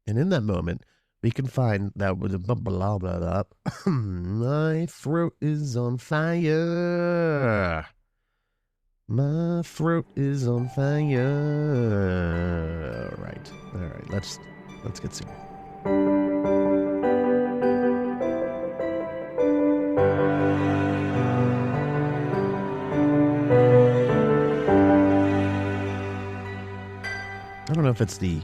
And in that moment, we can find that with a blah, blah, blah, blah. My throat is on fire. My throat is on fire. All right. Let's get serious. I don't know if it's the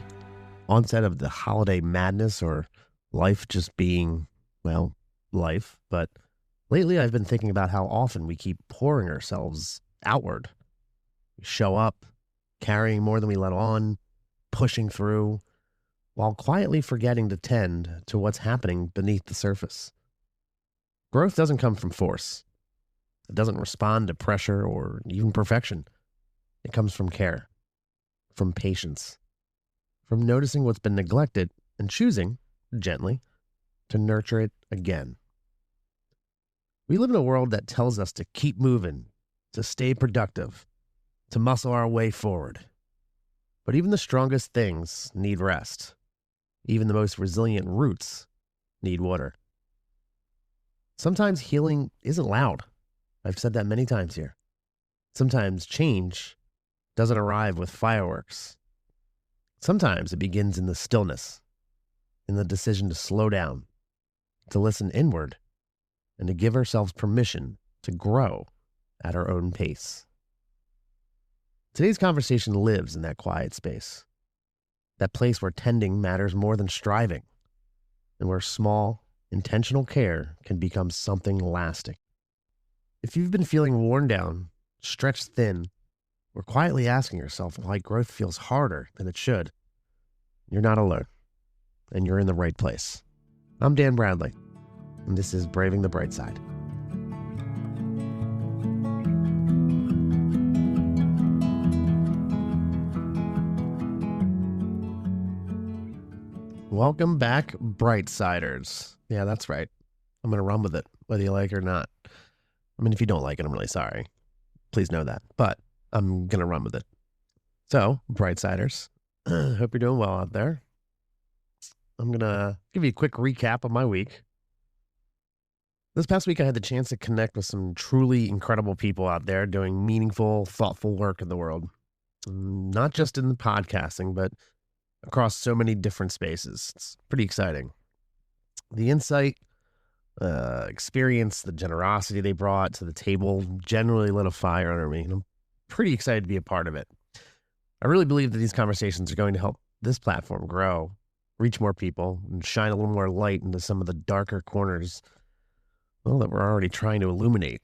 onset of the holiday madness or life just being, well, life, but lately I've been thinking about how often we keep pouring ourselves outward. We show up, carrying more than we let on, pushing through, while quietly forgetting to tend to what's happening beneath the surface. Growth doesn't come from force. It doesn't respond to pressure or even perfection. It comes from care, from patience, from noticing what's been neglected and choosing, gently, to nurture it again. We live in a world that tells us to keep moving, to stay productive, to muscle our way forward. But even the strongest things need rest. Even the most resilient roots need water. Sometimes healing isn't loud. I've said that many times here. Sometimes change doesn't arrive with fireworks. Sometimes it begins in the stillness, in the decision to slow down, to listen inward, and to give ourselves permission to grow at our own pace. Today's conversation lives in that quiet space, that place where tending matters more than striving, and where small, intentional care can become something lasting. If you've been feeling worn down, stretched thin, or quietly asking yourself why growth feels harder than it should, you're not alone, and you're in the right place. I'm Dan Bradley, and this is Braving the Bright Side. Welcome back, Brightsiders. Yeah, that's right. I'm going to run with it, whether you like it or not. I mean, if you don't like it, I'm really sorry. Please know that. But I'm going to run with it. So, Brightsiders, hope you're doing well out there. I'm going to give you a quick recap of my week. This past week, I had the chance to connect with some truly incredible people out there doing meaningful, thoughtful work in the world. Not just in podcasting, but across so many different spaces. It's pretty exciting. The insight, experience, the generosity they brought to the table generally lit a fire under me, and I'm pretty excited to be a part of it. I really believe that these conversations are going to help this platform grow, reach more people, and shine a little more light into some of the darker corners, well, that we're already trying to illuminate.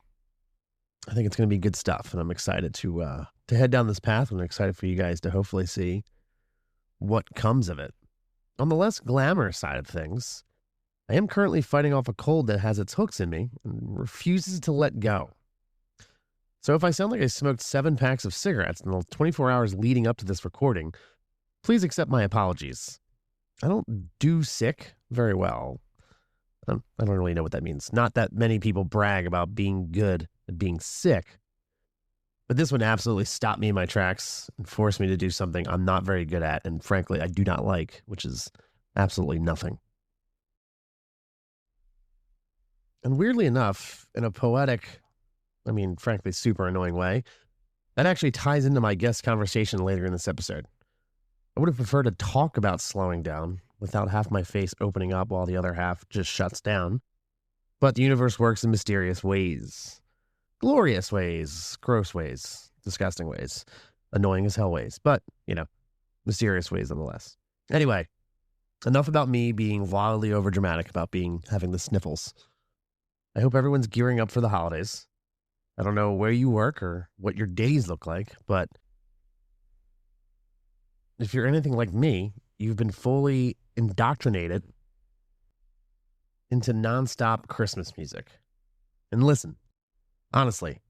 I think it's going to be good stuff, and I'm excited to head down this path, and I'm excited for you guys to hopefully see what comes of it. On the less glamorous side of things, I am currently fighting off a cold that has its hooks in me and refuses to let go. So if I sound like I smoked 7 packs of cigarettes in the 24 hours leading up to this recording, please accept my apologies. I don't do sick very well. I don't really know what that means. Not that many people brag about being good at being sick. But this would absolutely stop me in my tracks and force me to do something I'm not very good at, and frankly, I do not like, which is absolutely nothing. And weirdly enough, in a poetic, frankly, super annoying way, that actually ties into my guest conversation later in this episode. I would have preferred to talk about slowing down without half my face opening up while the other half just shuts down. But the universe works in mysterious ways. Glorious ways, gross ways, disgusting ways, annoying as hell ways, but, mysterious ways nonetheless. Anyway, enough about me being wildly overdramatic about having the sniffles. I hope everyone's gearing up for the holidays. I don't know where you work or what your days look like, but if you're anything like me, you've been fully indoctrinated into nonstop Christmas music. And listen, honestly,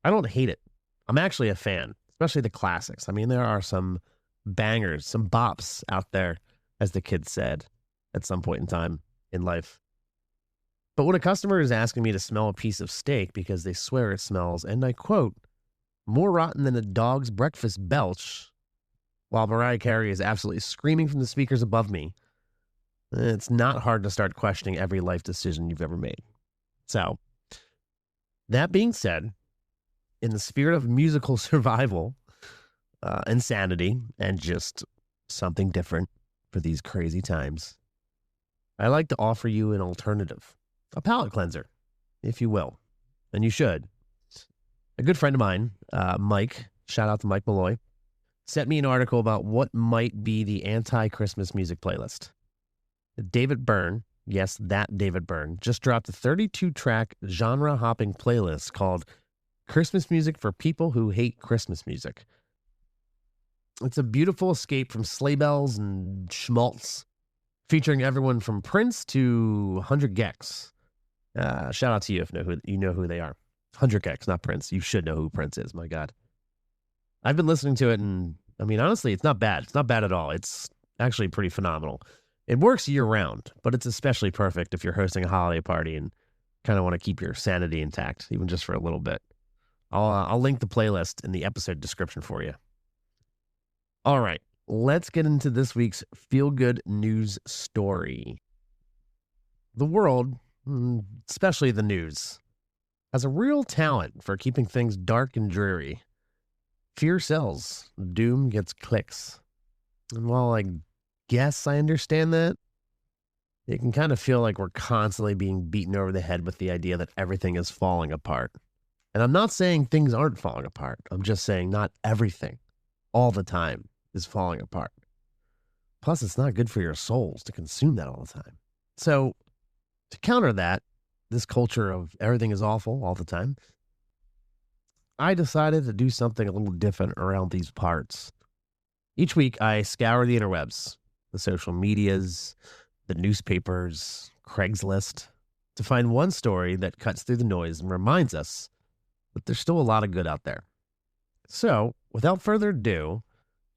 I don't hate it. I'm actually a fan, especially the classics. There are some bangers, some bops out there, as the kids said at some point in time in life. But when a customer is asking me to smell a piece of steak because they swear it smells, and I quote, more rotten than a dog's breakfast belch, while Mariah Carey is absolutely screaming from the speakers above me, It's not hard to start questioning every life decision you've ever made. So, that being said, in the spirit of musical survival, insanity, and just something different for these crazy times, I like to offer you an alternative, a palate cleanser, if you will, and you should. A good friend of mine, Mike, shout out to Mike Malloy, sent me an article about what might be the anti-Christmas music playlist. David Byrne, yes, that David Byrne, just dropped a 32-track genre-hopping playlist called Christmas Music for People Who Hate Christmas Music. It's a beautiful escape from sleigh bells and schmaltz, featuring everyone from Prince to 100 Gex. Shout out to you if you know who they are. 100 Gex, not Prince. You should know who Prince is, my God. I've been listening to it, and I mean, honestly, it's not bad. It's not bad at all. It's actually pretty phenomenal. It works year-round, but it's especially perfect if you're hosting a holiday party and kind of want to keep your sanity intact, even just for a little bit. I'll link the playlist in the episode description for you. All right, let's get into this week's feel-good news story. The world, especially the news, has a real talent for keeping things dark and dreary. Fear sells, doom gets clicks. And while I guess I understand that, it can kind of feel like we're constantly being beaten over the head with the idea that everything is falling apart. And I'm not saying things aren't falling apart. I'm just saying not everything, all the time, is falling apart. Plus, it's not good for your souls to consume that all the time. So, to counter that, this culture of everything is awful all the time, I decided to do something a little different around these parts. Each week, I scour the interwebs, the social medias, the newspapers, Craigslist, to find one story that cuts through the noise and reminds us that there's still a lot of good out there. So, without further ado,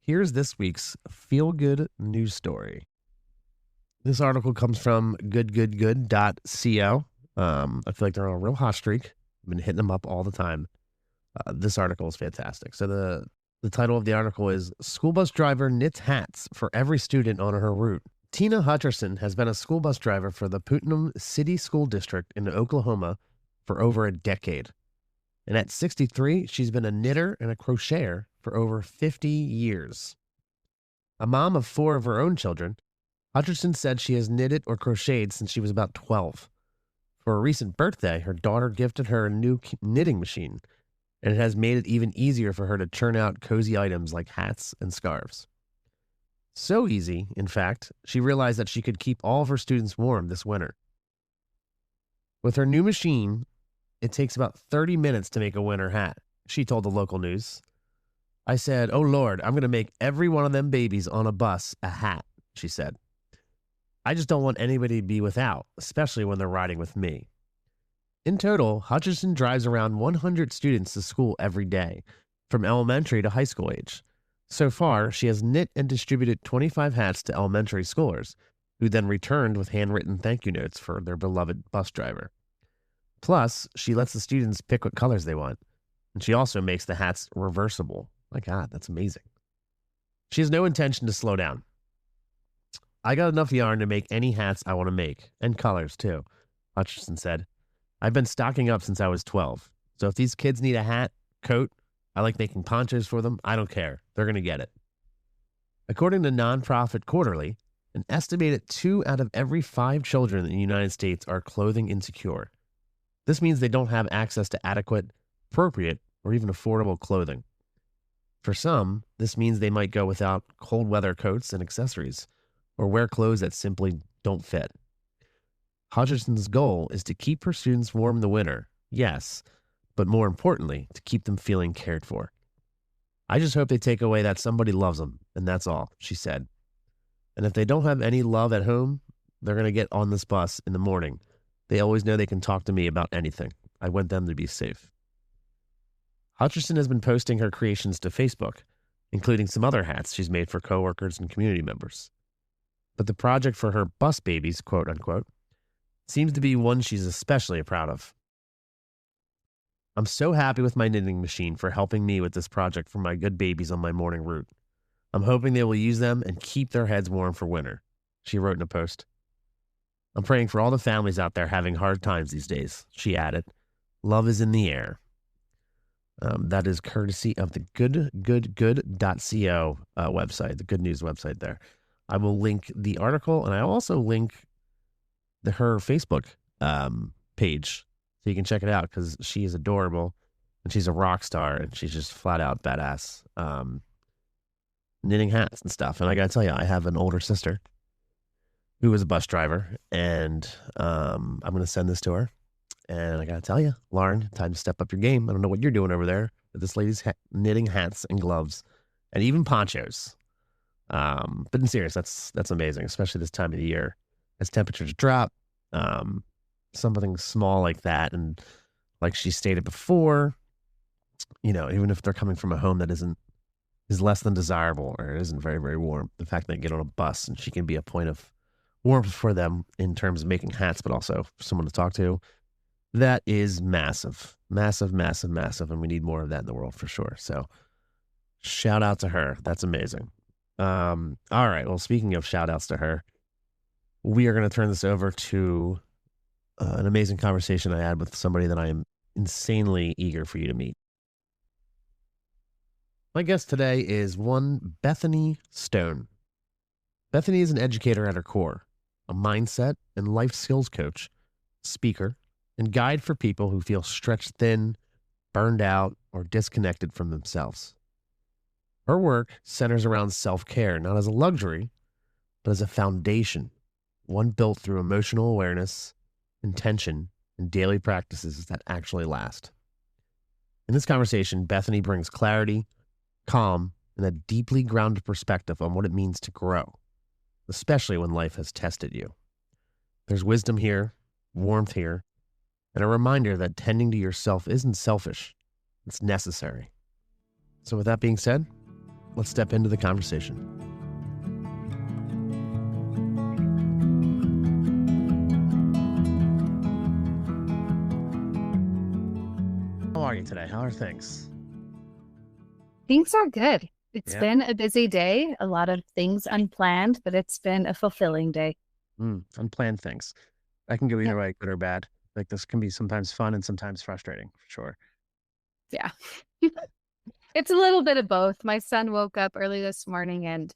here's this week's feel-good news story. This article comes from goodgoodgood.co. I feel like they're on a real hot streak. I've been hitting them up all the time. This article is fantastic. So the title of the article is School Bus Driver Knits Hats for Every Student on Her Route. Tina Hutcherson has been a school bus driver for the Putnam City School District in Oklahoma for over a decade. And at 63, she's been a knitter and a crocheter for over 50 years. A mom of 4 of her own children, Hutcherson said she has knitted or crocheted since she was about 12. For a recent birthday, her daughter gifted her a new knitting machine, and it has made it even easier for her to churn out cozy items like hats and scarves. So easy, in fact, she realized that she could keep all of her students warm this winter. With her new machine, it takes about 30 minutes to make a winter hat, she told the local news. I said, "Oh Lord, I'm going to make every one of them babies on a bus a hat," she said. I just don't want anybody to be without, especially when they're riding with me. In total, Hutcherson drives around 100 students to school every day, from elementary to high school age. So far, she has knit and distributed 25 hats to elementary schoolers, who then returned with handwritten thank you notes for their beloved bus driver. Plus, she lets the students pick what colors they want, and she also makes the hats reversible. My God, that's amazing. She has no intention to slow down. I got enough yarn to make any hats I want to make, and colors too, Hutcherson said. I've been stocking up since I was 12, so if these kids need a hat, coat, I like making ponchos for them, I don't care. They're going to get it. According to Nonprofit Quarterly, an estimated 2 out of every 5 children in the United States are clothing insecure. This means they don't have access to adequate, appropriate, or even affordable clothing. For some, this means they might go without cold weather coats and accessories, or wear clothes that simply don't fit. Hutcherson's goal is to keep her students warm in the winter, yes, but more importantly, to keep them feeling cared for. I just hope they take away that somebody loves them, and that's all, she said. And if they don't have any love at home, they're going to get on this bus in the morning. They always know they can talk to me about anything. I want them to be safe. Hutcherson has been posting her creations to Facebook, including some other hats she's made for coworkers and community members. But the project for her bus babies, quote unquote, seems to be one she's especially proud of. I'm so happy with my knitting machine for helping me with this project for my good babies on my morning route. I'm hoping they will use them and keep their heads warm for winter, she wrote in a post. I'm praying for all the families out there having hard times these days. She added, love is in the air. That is courtesy of the good.co website, the good news website there. I will link the article, and I also link her Facebook page so you can check it out because she is adorable and she's a rock star and she's just flat out badass, knitting hats and stuff. And I got to tell you, I have an older sister who is a bus driver, and I'm going to send this to her. And I got to tell you, Lauren, time to step up your game. I don't know what you're doing over there, but this lady's knitting hats and gloves and even ponchos. But in serious, that's amazing, especially this time of the year as temperatures drop. Something small like that, and like she stated before, even if they're coming from a home that is less than desirable or it isn't very, very warm, the fact that they get on a bus and she can be a point of warmth for them in terms of making hats, but also someone to talk to. That is massive, massive, massive, massive. And we need more of that in the world for sure. So shout out to her. That's amazing. All right. Well, speaking of shout outs to her, we are going to turn this over to an amazing conversation I had with somebody that I am insanely eager for you to meet. My guest today is one Bethany Stone. Bethany is an educator at her core, a mindset and life skills coach, speaker, and guide for people who feel stretched thin, burned out, or disconnected from themselves. Her work centers around self-care, not as a luxury, but as a foundation, one built through emotional awareness, intention, and daily practices that actually last. In this conversation, Bethany brings clarity, calm, and a deeply grounded perspective on what it means to grow, especially when life has tested you. There's wisdom here, warmth here, and a reminder that tending to yourself isn't selfish, it's necessary. So with that being said, let's step into the conversation. How are you today? How are things? Things are good. It's been a busy day, a lot of things unplanned, but it's been a fulfilling day. Unplanned things. I can go either way, good or bad. Like this can be sometimes fun and sometimes frustrating, for sure. Yeah. It's a little bit of both. My son woke up early this morning and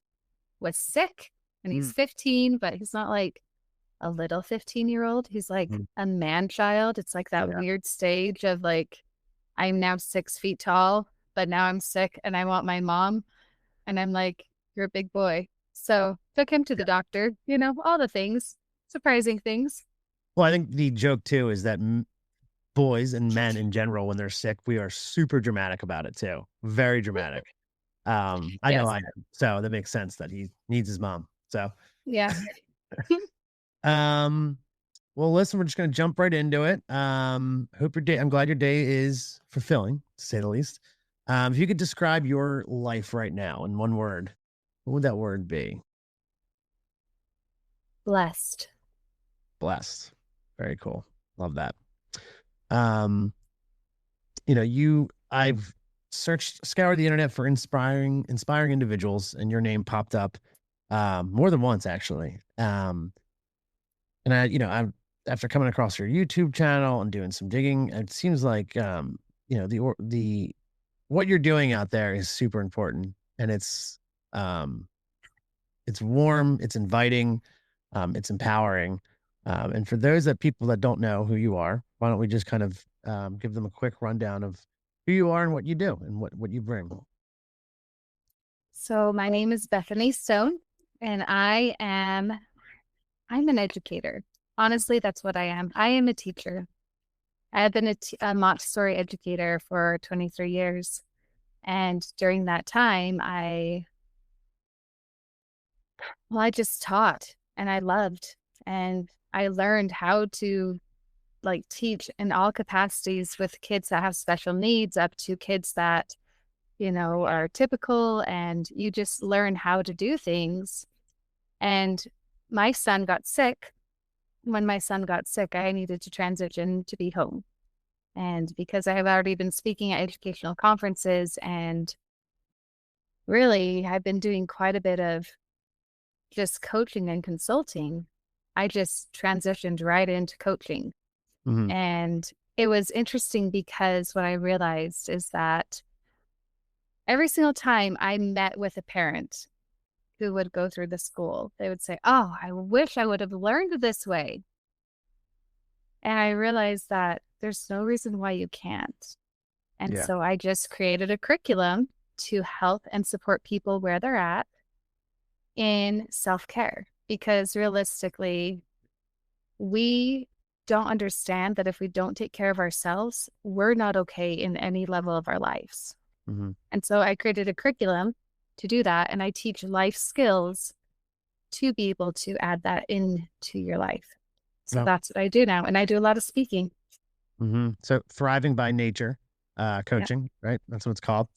was sick, and he's 15, but he's not like a little 15-year-old. He's like a man child. It's like that weird stage of like, I'm now 6 feet tall, but now I'm sick and I want my mom. And I'm like, you're a big boy. So took him to the doctor, all the things, surprising things. Well, I think the joke too is that boys and men in general, when they're sick, we are super dramatic about it too. Very dramatic. I know I am. So that makes sense that he needs his mom. So yeah. Well, listen, we're just gonna jump right into it. Hope your day. I'm glad your day is fulfilling, to say the least. If you could describe your life right now in one word, what would that word be? Blessed. Blessed. Very cool. Love that. I've scoured the internet for inspiring individuals, and your name popped up more than once actually. And I'm after coming across your YouTube channel and doing some digging, it seems like the what you're doing out there is super important, and it's warm, it's inviting, it's empowering. And for those people that don't know who you are, why don't we just kind of give them a quick rundown of who you are and what you do and what you bring. So my name is Bethany Stone, and I'm an educator. Honestly, that's what I am. I am a teacher. I have been a Montessori educator for 23 years. And during that time, I just taught, and I loved, and I learned how to teach in all capacities, with kids that have special needs up to kids that, are typical, and you just learn how to do things. And my son got sick. When my son got sick, I needed to transition to be home. And because I have already been speaking at educational conferences, and really I've been doing quite a bit of just coaching and consulting, I just transitioned right into coaching. Mhm. And it was interesting because what I realized is that every single time I met with a parent who would go through the school, they would say, "Oh, I wish I would have learned this way." And I realized that there's no reason why you can't. And Yeah. so I just created a curriculum to help and support people where they're at in self care. Because realistically, we don't understand that if we don't take care of ourselves, we're not okay in any level of our lives. Mhm. And so I created a curriculum to do that. And I teach life skills to be able to add that into your life. So Well, that's what I do now. And I do a lot of speaking. so thriving by nature, Yeah, coaching, right? That's what it's called.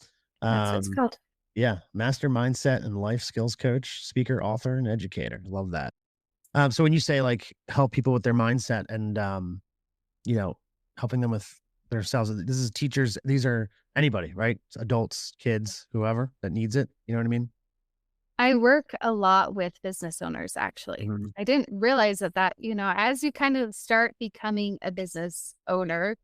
that's what it's Um, called. yeah, master mindset and life skills coach, speaker, author, and educator. Love that. So when you say like help people with their mindset and you know, helping them with themselves, this is teachers, these are anybody, right? Adults, kids, whoever that needs it. You know what I mean? I work a lot with business owners, actually. Mhm. I didn't realize that, as you kind of start becoming a business owner,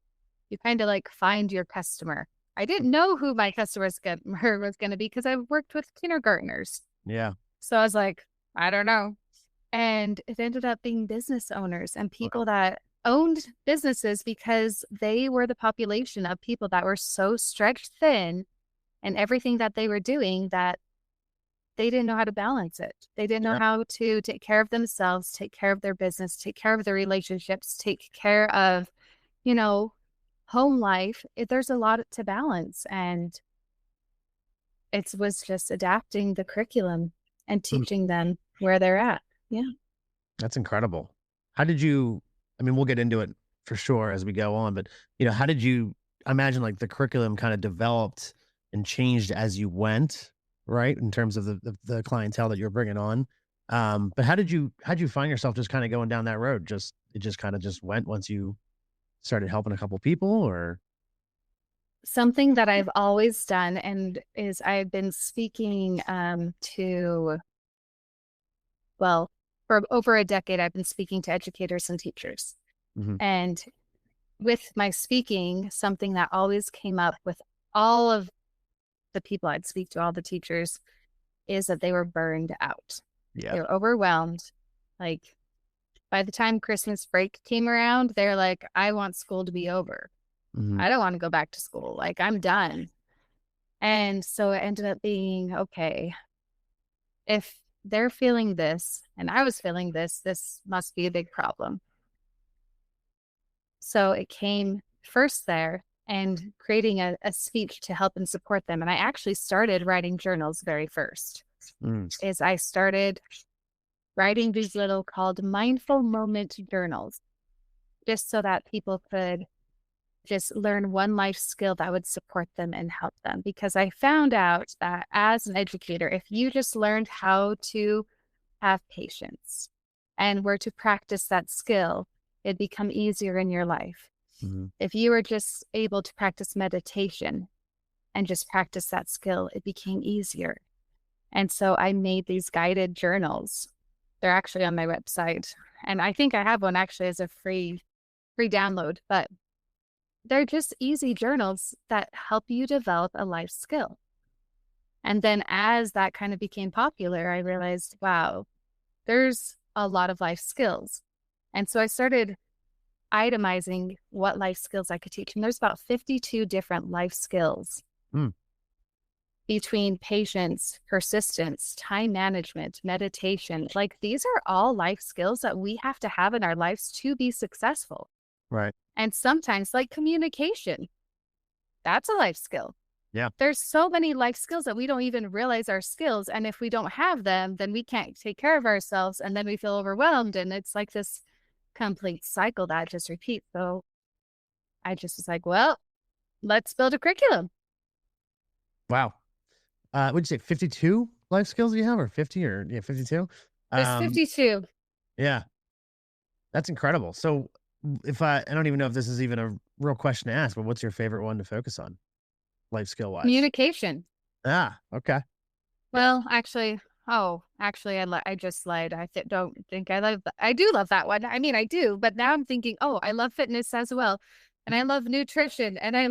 you kind of like find your customer. I didn't know who my customers was going to be because I've worked with kindergartners. Yeah. So I was like, I don't know. And it ended up being business owners and Wow. people that owned businesses because they were the population of people that were so stretched thin and everything that they were doing that they didn't know how to balance it. They didn't know Yeah. how to take care of themselves, take care of their business, take care of their relationships, take care of, you know, home life. There's a lot to balance. And it was just adapting the curriculum and Mm, teaching them where they're at. Yeah. that's incredible. How did you, I mean, we'll get into it for sure as we go on, but how did you I imagine like the curriculum kind of developed and changed as you went, right? In terms of the clientele that you're bringing on. But how'd you find yourself just kind of going down that road? Just it just kind of just went once you started helping a couple people or Something that I've always done and is I've been speaking to, well, for over a decade, I've been speaking to educators and teachers. Mhm. And with my speaking, something that always came up with all of the people I'd speak to, all the teachers, is that they were burned out. Yeah. They were overwhelmed. Like by the time Christmas break came around, they're like, I want school to be over. Mhm. I don't want to go back to school. Like I'm done. And so it ended up being okay, if they're feeling this and I was feeling this, this must be a big problem. So it came first there and creating a speech to help and support them. And I actually started writing journals very first. Mm. Is I started writing these little called mindful moment journals, just so that people could just learn one life skill that would support them and help them. Because I found out that as an educator, if you just learned how to have patience and were to practice that skill, it'd become easier in your life. Mhm. If you were just able to practice meditation and just practice that skill, it became easier. And so I made these guided journals. They're actually on my website. And I think I have one actually as a free download, but they're just easy journals that help you develop a life skill. And then as that kind of became popular, I realized, wow, there's a lot of life skills. And so I started itemizing what life skills I could teach. And there's about 52 different life skills Mm. between patience, persistence, time management, meditation. Like these are all life skills that we have to have in our lives to be successful. Right. And sometimes, like communication, that's a life skill. Yeah. There's so many life skills that we don't even realize are skills. And if we don't have them, then we can't take care of ourselves. And then we feel overwhelmed. And it's like this complete cycle that just repeats. So I just was like, well, let's build a curriculum. Wow. Would you say 52 life skills you have or 50 or yeah, 52? There's Um, 52. yeah, that's incredible. So if I don't even know if this is even a real question to ask, but what's your favorite one to focus on life skill wise? Communication. Ah, okay. Yeah. Well, actually, Oh, actually, I just lied. Don't think I love I do love that one. I mean, I do, but now I'm thinking, oh, I love fitness as well. And I love nutrition and I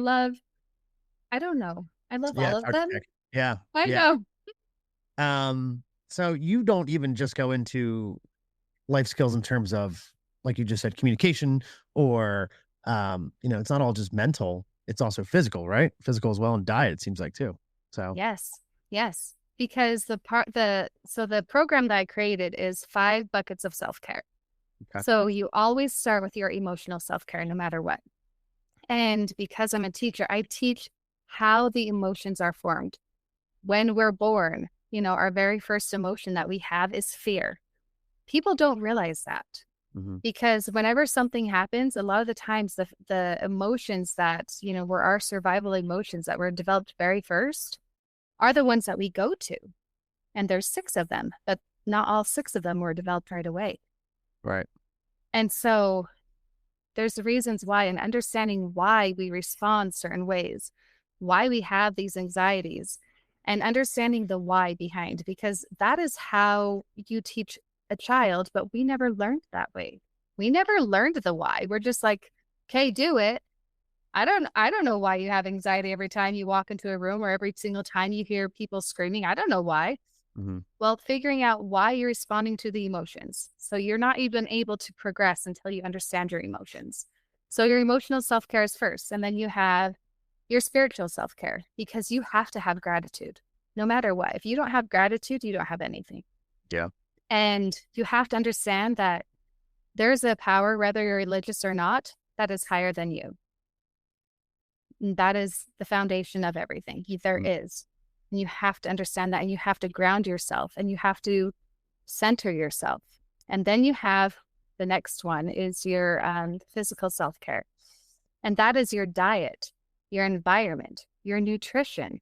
don't know. I love Yeah, all it's of hard to them. pick. Yeah, I yeah. know. So you don't even just go into life skills in terms of, like you just said, communication or, it's not all just mental. It's also physical, right? Physical as well, and diet, it seems like too. So, Yes. Yes. Because the program that I created is 5 buckets of self-care. okay. So you always start with your emotional self-care no matter what. And because I'm a teacher, I teach how the emotions are formed. When we're born, our very first emotion that we have is fear. People don't realize that Hmm. because whenever something happens, a lot of the times the emotions that, were our survival emotions that were developed very first are the ones that we go to. And there's 6 of them, but not all 6 of them were developed right away. Right. And so there's the reasons why and understanding why we respond certain ways, why we have these anxieties, and understanding the why behind, because that is how you teach a child, but we never learned that way. We never learned the why. We're just like, okay, do it. I don't know why you have anxiety every time you walk into a room or every single time you hear people screaming. I don't know why. Hmm. Well, figuring out why you're responding to the emotions. So you're not even able to progress until you understand your emotions. So your emotional self care is first. And then you have your spiritual self care because you have to have gratitude no matter what. If you don't have gratitude, you don't have anything. Yeah. And you have to understand that there's a power, whether you're religious or not, that is higher than you. And that is the foundation of everything. There Mm. is. And you have to understand that and you have to ground yourself and you have to center yourself. And then you have the next one is your physical self care. And that is your diet, your environment, your nutrition,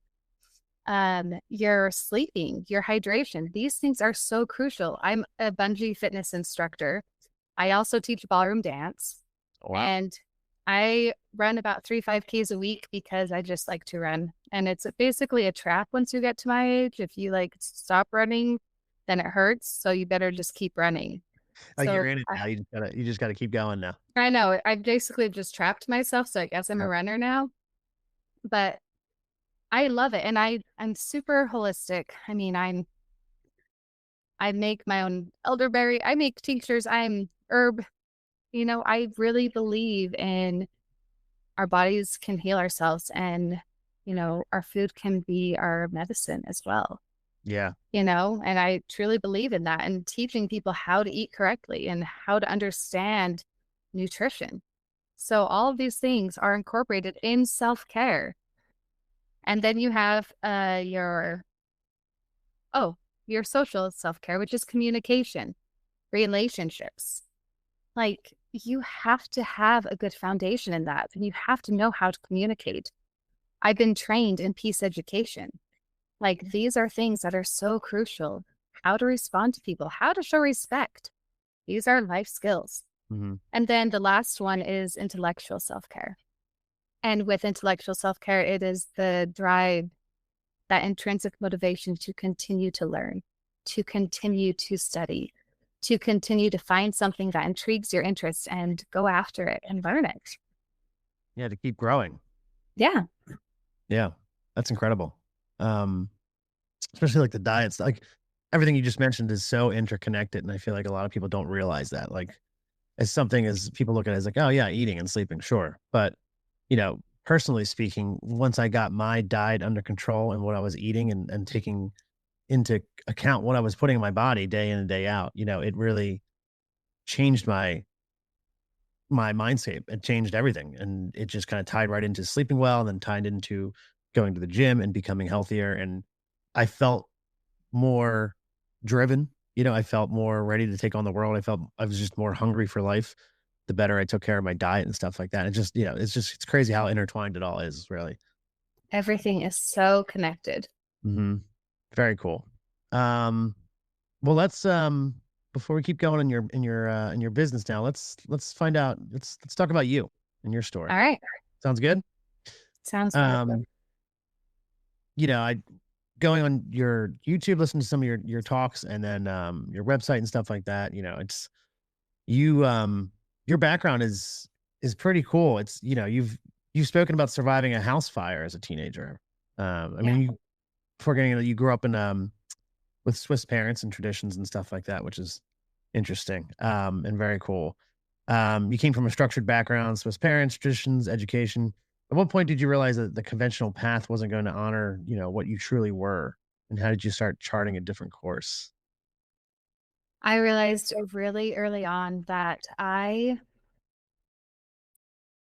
your sleeping, your hydration. These things are so crucial. I'm a bungee fitness instructor. I also teach ballroom dance. Wow. And I run about 5Ks a week because I just like to run. And it's basically a trap once you get to my age. If you like stop running, then it hurts. So you better just keep running. Like you're So in it now. You just gotta keep going now. I know I basically just trapped myself. So I guess I'm a Yep. runner now, but I love it. And I'm super holistic. I mean, I make my own elderberry. I make tinctures. I'm herb. I really believe in our bodies can heal ourselves and, our food can be our medicine as well, Yeah. and I truly believe in that and teaching people how to eat correctly and how to understand nutrition. So all of these things are incorporated in self-care. And then you have oh, your social self-care, which is communication, relationships. Like you have to have a good foundation in that and you have to know how to communicate. I've been trained in peace education. Like these are things that are so crucial. How to respond to people, how to show respect. These are life skills. Hmm. And then the last one is intellectual self care. And with intellectual self care, it is the drive, that intrinsic motivation to continue to learn, to continue to study, to continue to find something that intrigues your interest and go after it and learn it. Yeah. To keep growing. Yeah. Yeah. That's incredible. Um, Especially like the diets, like everything you just mentioned is so interconnected. And I feel like a lot of people don't realize that. Like, as something as people look at it as like, oh yeah, eating and sleeping, sure. But, personally speaking, once I got my diet under control and what I was eating and taking into account what I was putting in my body day in and day out, it really changed my mindset. It changed everything. And it just kind of tied right into sleeping well and then tied into going to the gym and becoming healthier. And I felt more driven. I felt more ready to take on the world. I felt I was just more hungry for life the better I took care of my diet and stuff like that. It just, it's crazy how intertwined it all is, really. Everything is so connected. Hmm. Very cool. Um, well, let's before we keep going in your business now, let's find out. Let's talk about you and your All story. right. Sounds good. Sounds good. Um, I going on your YouTube, listening to some of your talks, and then your website and stuff like that. It's you. Your background is pretty cool. You've spoken about surviving a house fire as a teenager. I Yeah. mean, forgetting that you grew up in with Swiss parents and traditions and stuff like that, which is interesting, and very cool. You came from a structured background, Swiss parents, traditions, education. At what point did you realize that the conventional path wasn't going to honor, what you truly were? And how did you start charting a different course? I realized really early on that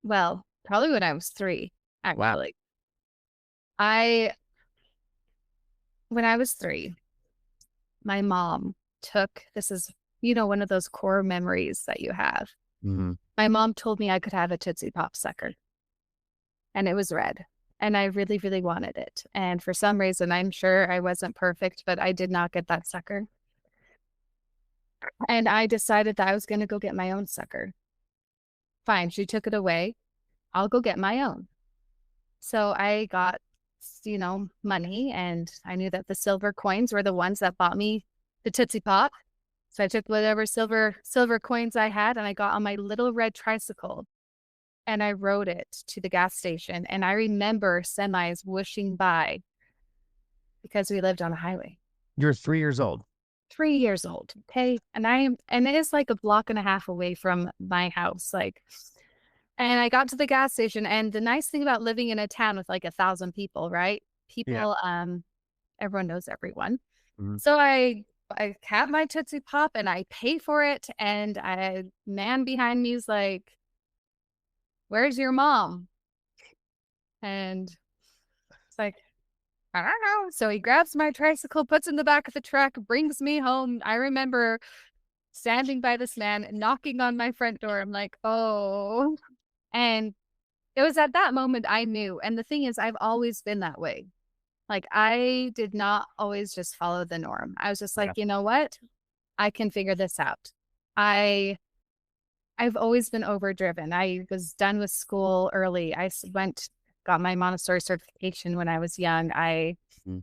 well, probably when I was 3, Wow. actually. I When I was 3, my mom took this is, one of those core memories that you have. Mhm. My mom told me I could have a Tootsie Pop sucker, and it was red, and I really, really wanted it, and for some reason, I'm sure I wasn't perfect, but I did not get that sucker, and I decided that I was gonna go get my own sucker. Fine, she took it away, I'll go get my own. So I got, money, and I knew that the silver coins were the ones that bought me the Tootsie Pop. So I took whatever silver coins I had, and I got on my little red tricycle, and I rode it to the gas station. And I remember semis whooshing by because we lived on a highway. You're 3 years old. 3 years old, okay? And it is like a block and a half away from my house, and I got to the gas station, and the nice thing about living in a town with, like, 1,000 people, right? Yeah. Everyone knows everyone. Mhm. So I have my Tootsie Pop, and I pay for it, and a man behind me is like, "Where's your mom?" And it's like, "I don't know." So he grabs my tricycle, puts it in the back of the truck, brings me home. I remember standing by this man, knocking on my front door. I'm like, "Oh." And it was at that moment I knew, and the thing is, I've always been that way. Like, I did not always just follow the norm. I was just Yeah. like, "You know what? I can figure this out." I I've always been overdriven. I was done with school early. Got my Montessori certification when I was young. Mhm.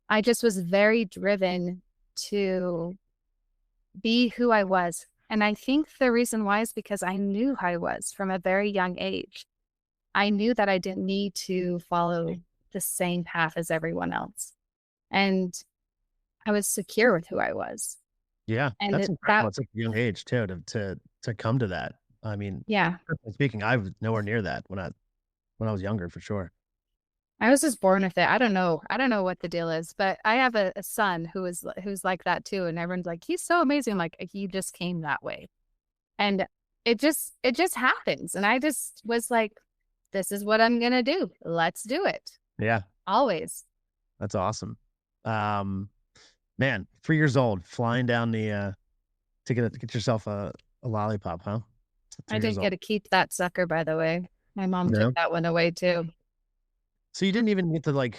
I just was very driven to be who I was, and I think the reason why is because I knew who I was from a very young age. I knew that I didn't need to follow the same path as everyone else, and I was secure with who I was, Yeah, and that's it that incredible at such a young age too to come to that. I mean, yeah. personally speaking, I was nowhere near that when I was younger for sure. I was just born with it. I don't know what the deal is, but I have a son who's like that too, and everyone's like, "He's so amazing." I'm like, "He just came that way." And it just happens, and I just was like, "This is what I'm gonna do. Let's do it." Yeah, Always. that's awesome. Um, Man, 3 years old, flying down to get yourself a lollipop, huh? I 3 years didn't get old. to keep that sucker, by the way. My mom took No? that one away too. So you didn't even get to,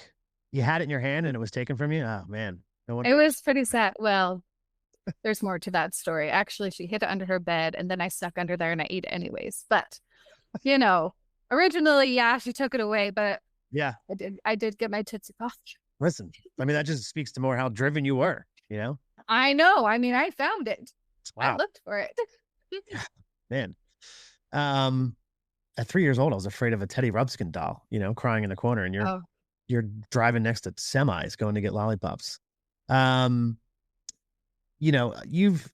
you had it in your hand and it was taken from you? Oh, man. No It wonder. was pretty sad. Well, there's more to that story. Actually, she hid it under her bed, and then I snuck under there and I ate it anyways. But, you know, originally, yeah, she took it away, but Yeah. I did get my Tootsie Pop. Listen, I mean, that just speaks to more how driven you were, you know? I know. I mean, I found it. I Wow. looked for it. Yeah, man. Um, at 3 years old, I was afraid of a Teddy Ruxpin doll, crying in the corner, and you're Oh, you're driving next to semis going to get lollipops. Um, you've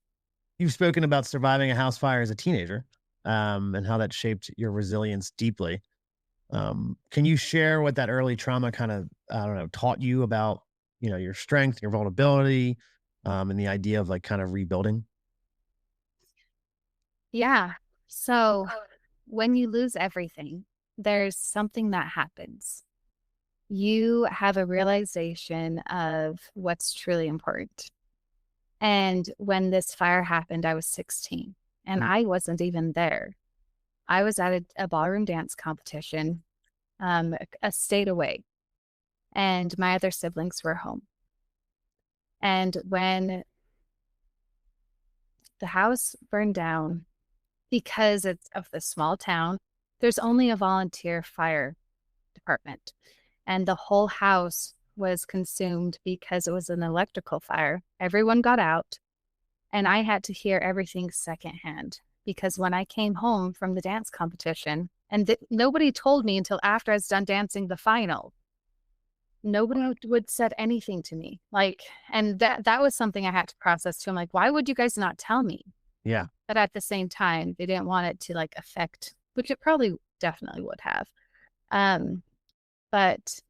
spoken about surviving a house fire as a teenager, and how that shaped your resilience deeply. Can you share what that early trauma kind of, I don't know, taught you about, your strength, your vulnerability, and the idea of kind of rebuilding? yeah. So when you lose everything, there's something that happens. You have a realization of what's truly important. And when this fire happened, I was 16 and Mm. I wasn't even there. I was at a ballroom dance competition, a state away, and my other siblings were home. And when the house burned down, because it's of the small town, there's only a volunteer fire department, and the whole house was consumed because it was an electrical fire. Everyone got out, and I had to hear everything secondhand because when I came home from the dance competition, and nobody told me until after I was done dancing the final, nobody would said anything to me. Like, and that was something I had to process too. I'm like, why would you guys not tell me? Yeah. But at the same time, they didn't want it to like affect, which it probably definitely would have. Um, but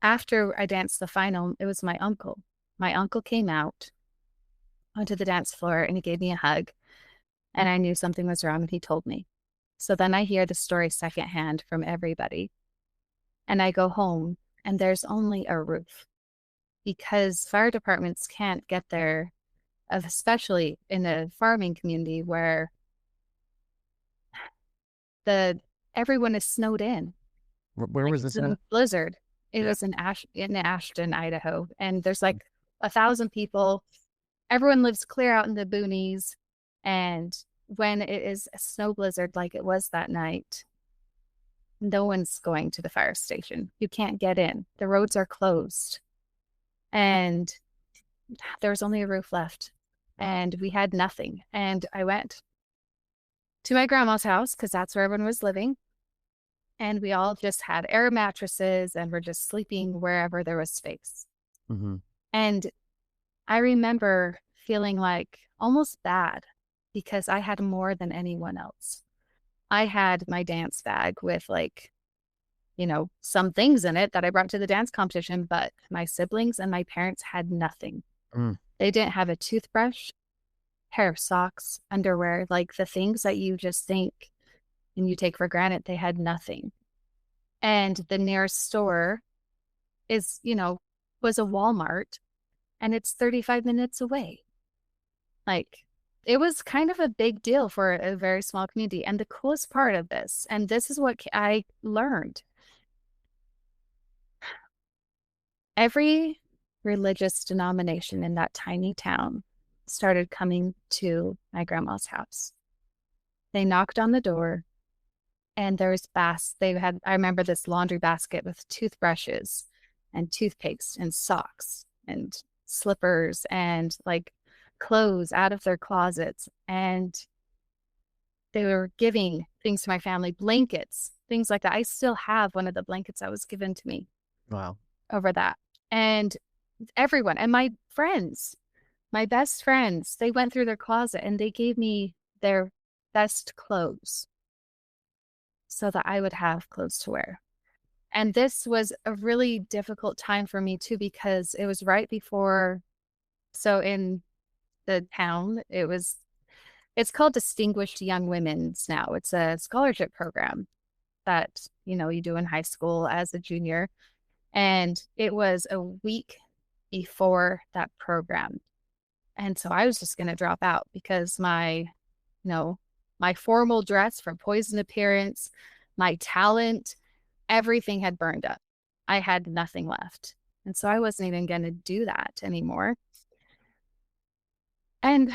after I danced the final, it was my uncle. My uncle came out onto the dance floor and he gave me a hug, and I knew something was wrong and he told me. So then I hear the story secondhand from everybody, and I go home and there's only a roof because fire departments can't get there, especially in a farming community where the everyone is snowed in. Where Like was it's this a at? blizzard. It Yeah. was in Ashton, Idaho, and there's like 1,000 people. Everyone lives clear out in the boonies, and when it is a snow blizzard like it was that night, no one's going to the fire station. You can't get in. The roads are closed, and there was only a roof left, and we had nothing. And I went to my grandma's house because that's where everyone was living, and we all just had air mattresses and were just sleeping wherever there was space. Hmm. And I remember feeling like almost bad because I had more than anyone else. I had my dance bag with like, some things in it that I brought to the dance competition, but my siblings and my parents had nothing. Mm. They didn't have a toothbrush, pair of socks, underwear, like the things that you just think and you take for granted. They had nothing. And the nearest store is, was a Walmart, and it's 35 minutes away. Like, it was kind of a big deal for a very small community. And the coolest part of this, and this is what I learned, every religious denomination in that tiny town started coming to my grandma's house. They knocked on the door, and I remember this laundry basket with toothbrushes and toothpaste and socks and slippers and like clothes out of their closets. And they were giving things to my family, blankets, things like that. I still have one of the blankets that was given to me Wow. over that. And everyone and my friends, my best friends, they went through their closet and they gave me their best clothes so that I would have clothes to wear. And this was a really difficult time for me too, because it was right before. So in the town, it's called Distinguished Young Women's now. It's a scholarship program that, you do in high school as a junior. And it was a week before that program. And so I was just going to drop out because my formal dress for Poison Appearance, my talent, everything had burned up. I had nothing left. And so I wasn't even going to do that anymore. And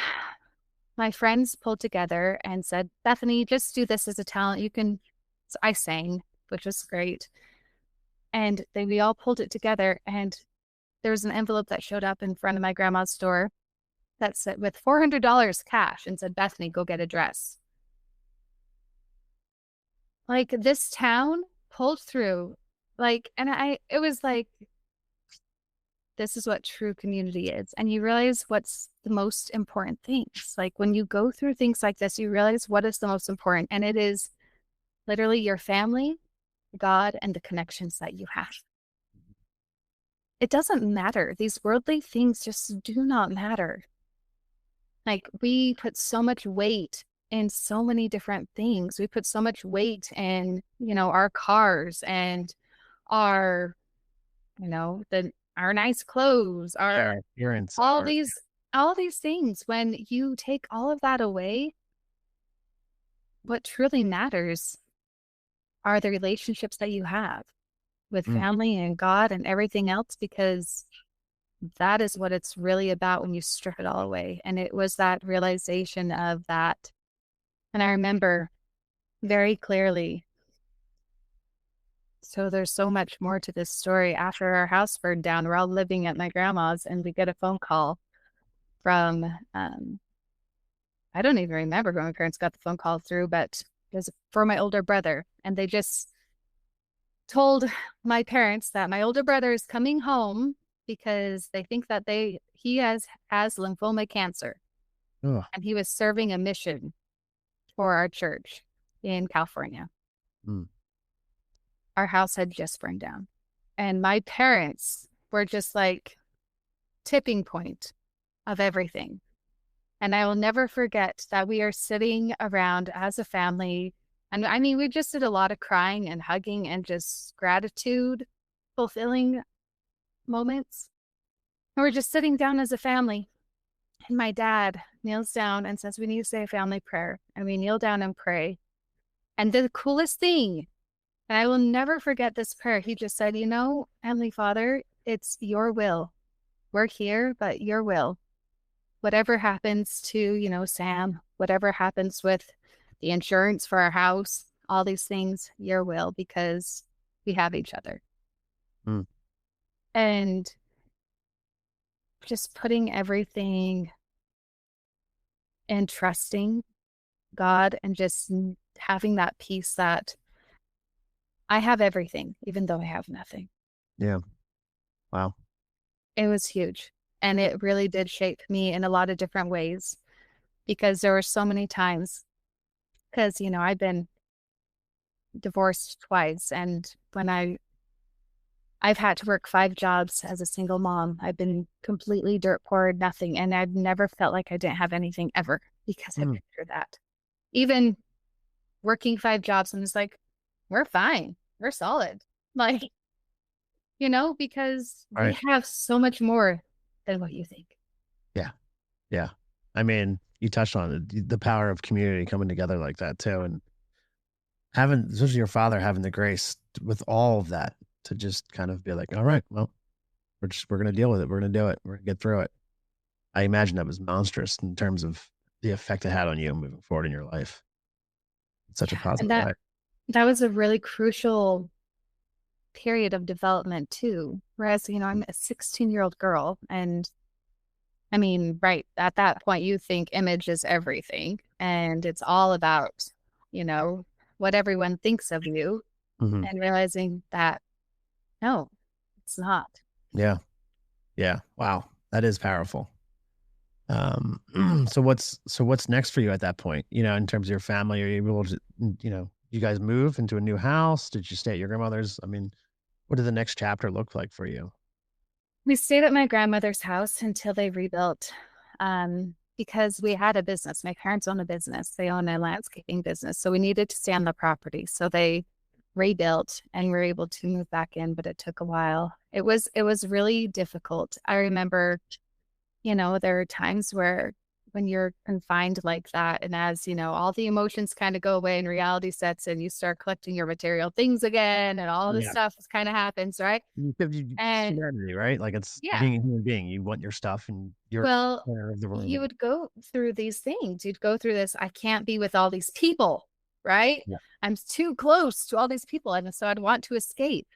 my friends pulled together and said, Bethany, just do this as a talent. You can. So I sang, which was great. And we all pulled it together. And there was an envelope that showed up in front of my grandma's door that said with $400 cash and said, Bethany, go get a dress. Like this town pulled through. Like, and it was like, this is what true community is. And you realize what's the most important things. Like when you go through things like this, you realize what is the most important. And it is literally your family, God, and the connections that you have. It doesn't matter. These worldly things just do not matter. Like we put so much weight in so many different things. We put so much weight in, our cars and our, our nice clothes, our Our appearance all or these all these things. When you take all of that away, what truly matters are the relationships that you have with mm, family and God and everything else, because that is what it's really about when you strip it all away. And it was that realization of that. And I remember very clearly So there's so much more to this story. After our house burned down, we're all living at my grandma's, and we get a phone call from, I don't even remember who my parents got the phone call through, but it was for my older brother. And they just told my parents that my older brother is coming home because they think that he has lymphoma cancer, Oh, and he was serving a mission for our church in California. mm, Our house had just burned down. And my parents were just like tipping point of everything. And I will never forget that we are sitting around as a family. And I mean, we just did a lot of crying and hugging and just gratitude fulfilling moments. And we're just sitting down as a family. And my dad kneels down and says, "We need to say a family prayer." And we kneel down and pray. And the coolest thing, and I will never forget this prayer, he just said, Heavenly Father, it's your will. We're here, but your will. Whatever happens to, Sam, whatever happens with the insurance for our house, all these things, your will, because we have each other. mm, And just putting everything and trusting God and just having that peace that I have everything, even though I have nothing. yeah. Wow. It was huge. And it really did shape me in a lot of different ways because there were so many times because, I've been divorced twice. And I've had to work 5 jobs as a single mom. I've been completely dirt poor, nothing. And I've never felt like I didn't have anything ever because I've Mm, been through that. Even working 5 jobs, I'm just like, we're fine. We're solid. Like, because we right. have so much more than what you think. Yeah. Yeah. I mean, you touched on it, the power of community coming together like that too. And having, especially your father having the grace with all of that to just kind of be like, all right, well, we're going to deal with it. We're going to do it. We're going to get through it. I imagine that was monstrous in terms of the effect it had on you moving forward in your life. It's such a Yeah. And positive that way. that was a really crucial period of development too. Whereas, I'm a 16-year-old girl and I mean, right at that point you think image is everything and it's all about, you know, what everyone thinks of you Hmm. and realizing that no, it's not. Yeah. Yeah. Wow. That is powerful. So what's next for you at that point? In terms of your family, are you able to, you guys move into a new house? Did you stay at your grandmother's? I mean, what did the next chapter look like for you? We stayed at my grandmother's house until they rebuilt, because we had a business. My parents own a business. They own a landscaping business. So we needed to stay on the property. So they rebuilt and we were able to move back in, but it took a while. It was really difficult. I remember, there are times where when you're confined like that, and as all the emotions kind of go away and reality sets in, you start collecting your material things again, and all this Yeah. stuff kind of happens, right? It's And humanity, right? Like it's yeah, being a human being. You want your stuff and your well, corner of the you room. would go through these things. You'd go through this, I can't be with all these people, right? Yeah. I'm too close to all these people. And so I'd want to escape.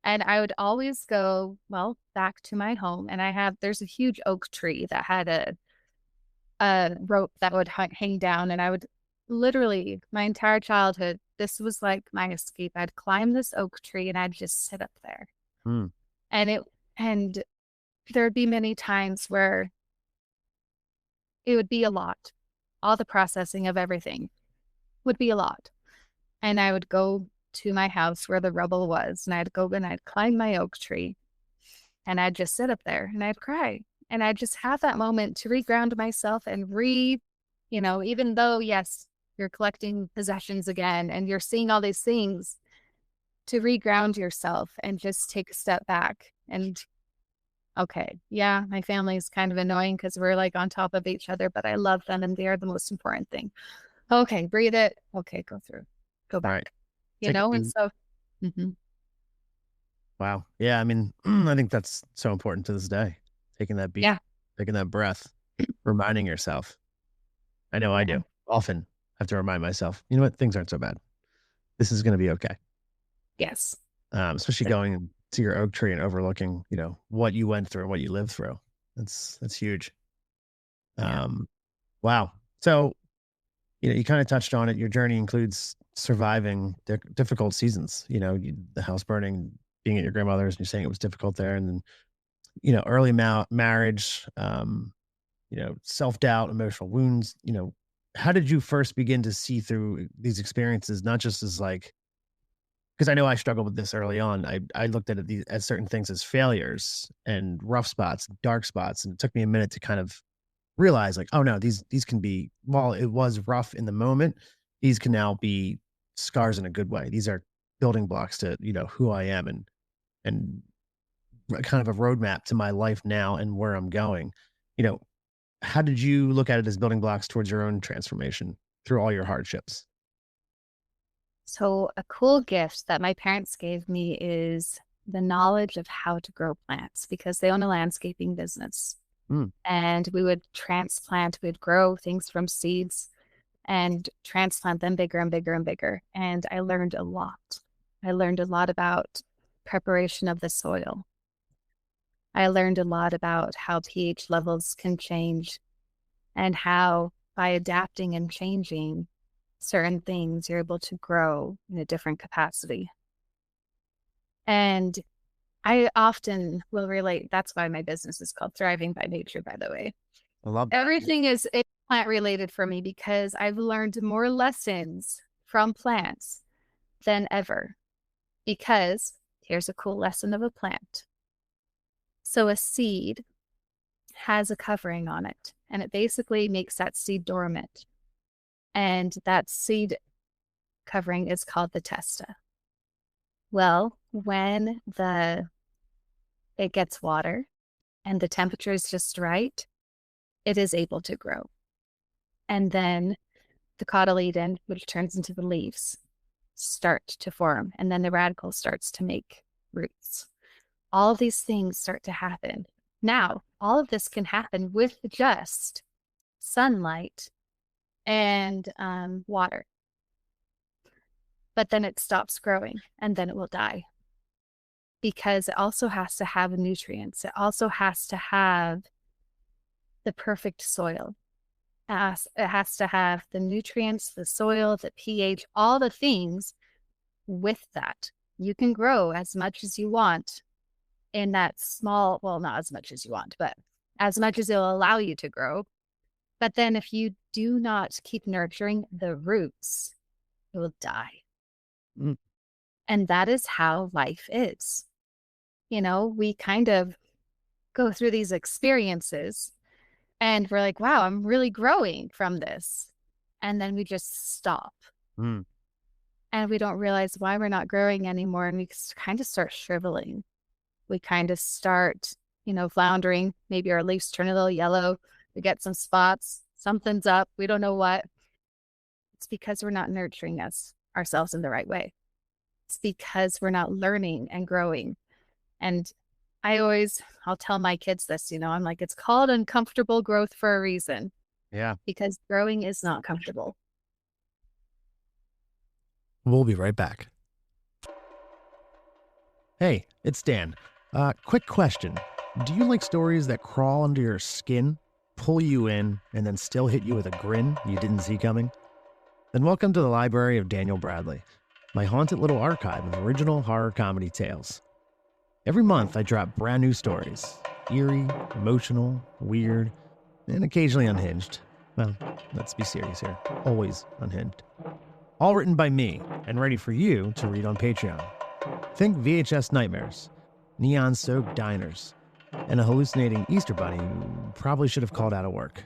And I would always go, well, back to my home. And there's a huge oak tree that had a rope that would hang down. And I would literally, my entire childhood, this was like my escape. I'd climb this oak tree and I'd just sit up there. Mm, And and there'd be many times where it would be a lot. All the processing of everything would be a lot. And I would go to my house where the rubble was, and I'd go and I'd climb my oak tree, and I'd just sit up there and I'd cry. And I'd just have that moment to reground myself and even though, yes, you're collecting possessions again and you're seeing all these things, to reground yourself and just take a step back and okay, yeah, my family is kind of annoying because we're like on top of each other, but I love them and they are the most important thing. Okay, breathe it. Okay, go through, go right. back, Take a and beat. so, mhm, Wow. Yeah. I mean, I think that's so important to this day. Taking that beat, yeah, taking that breath, reminding yourself. I know I yeah, do. Often have to remind myself, you know what? Things aren't so bad. This is going to be okay. yes. especially going to your oak tree and overlooking, what you went through and what you lived through. That's huge. Yeah. Um, wow. So, you kind of touched on it. Your journey includes surviving difficult seasons, the house burning, being at your grandmother's, and you're saying it was difficult there. And then, early marriage, self-doubt, emotional wounds, how did you first begin to see through these experiences, not just as like, because I know I struggled with this early on. I looked at as certain things as failures and rough spots, dark spots, and it took me a minute to kind of realize, like, oh no, these can be, while it was rough in the moment, these can now be scars in a good way. These are building blocks to who I am, and kind of a roadmap to my life now and where I'm going. You know, how did you look at it as building blocks towards your own transformation through all your hardships? So, a cool gift that my parents gave me is the knowledge of how to grow plants because they own a landscaping business. Mm, And we would transplant, we'd grow things from seeds and transplant them bigger and bigger and bigger. And I learned a lot. I learned a lot about preparation of the soil. I learned a lot about how pH levels can change and how by adapting and changing certain things, you're able to grow in a different capacity. And I often will relate. That's why my business is called Thriving by Nature, by the way. I love that. Everything is plant related for me because I've learned more lessons from plants than ever. Because here's a cool lesson of a plant. So a seed has a covering on it, and it basically makes that seed dormant. And that seed covering is called the testa. Well, when it gets water and the temperature is just right, it is able to grow. And then the cotyledon, which turns into the leaves, start to form. And then the radicle starts to make roots. All of these things start to happen. Now, all of this can happen with just sunlight and water. But then it stops growing and then it will die because it also has to have nutrients. It also has to have the perfect soil. It has to have the nutrients, the soil, the pH, all the things with that. You can grow as much as you want in that small, well, not as much as you want, but as much as it'll allow you to grow. But then if you do not keep nurturing the roots, it will die. Mm, And that is how life is. We kind of go through these experiences and we're like, wow, I'm really growing from this. And then we just stop mm. and we don't realize why we're not growing anymore. And we kind of start shriveling. We kind of start, floundering. Maybe our leaves turn a little yellow. We get some spots. Something's up. We don't know what. It's because we're not nurturing ourselves in the right way. It's because we're not learning and growing. And I'll tell my kids this, I'm like, it's called uncomfortable growth for a reason Yeah. because growing is not comfortable. We'll be right back. Hey, it's Dan. Quick question. Do you like stories that crawl under your skin, pull you in, and then still hit you with a grin you didn't see coming? Then welcome to the library of Daniel Bradley, my haunted little archive of original horror comedy tales. Every month, I drop brand new stories. Eerie, emotional, weird, and occasionally unhinged. Well, let's be serious here. Always unhinged. All written by me and ready for you to read on Patreon. Think VHS nightmares, neon-soaked diners, and a hallucinating Easter bunny who probably should have called out of work.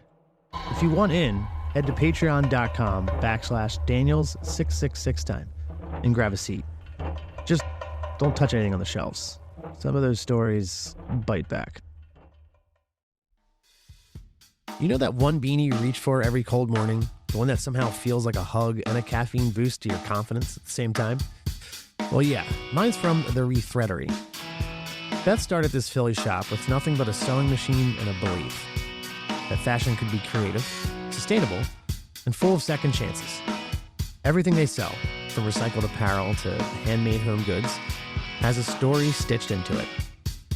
If you want in, head to patreon.com/Daniels666 time and grab a seat. Just don't touch anything on the shelves. Some of those stories bite back. You know that one beanie you reach for every cold morning? The one that somehow feels like a hug and a caffeine boost to your confidence at the same time? Well, yeah, mine's from the Rethreadery. Beth started this Philly shop with nothing but a sewing machine and a belief that fashion could be creative, sustainable, and full of second chances. Everything they sell, from recycled apparel to handmade home goods, has a story stitched into it.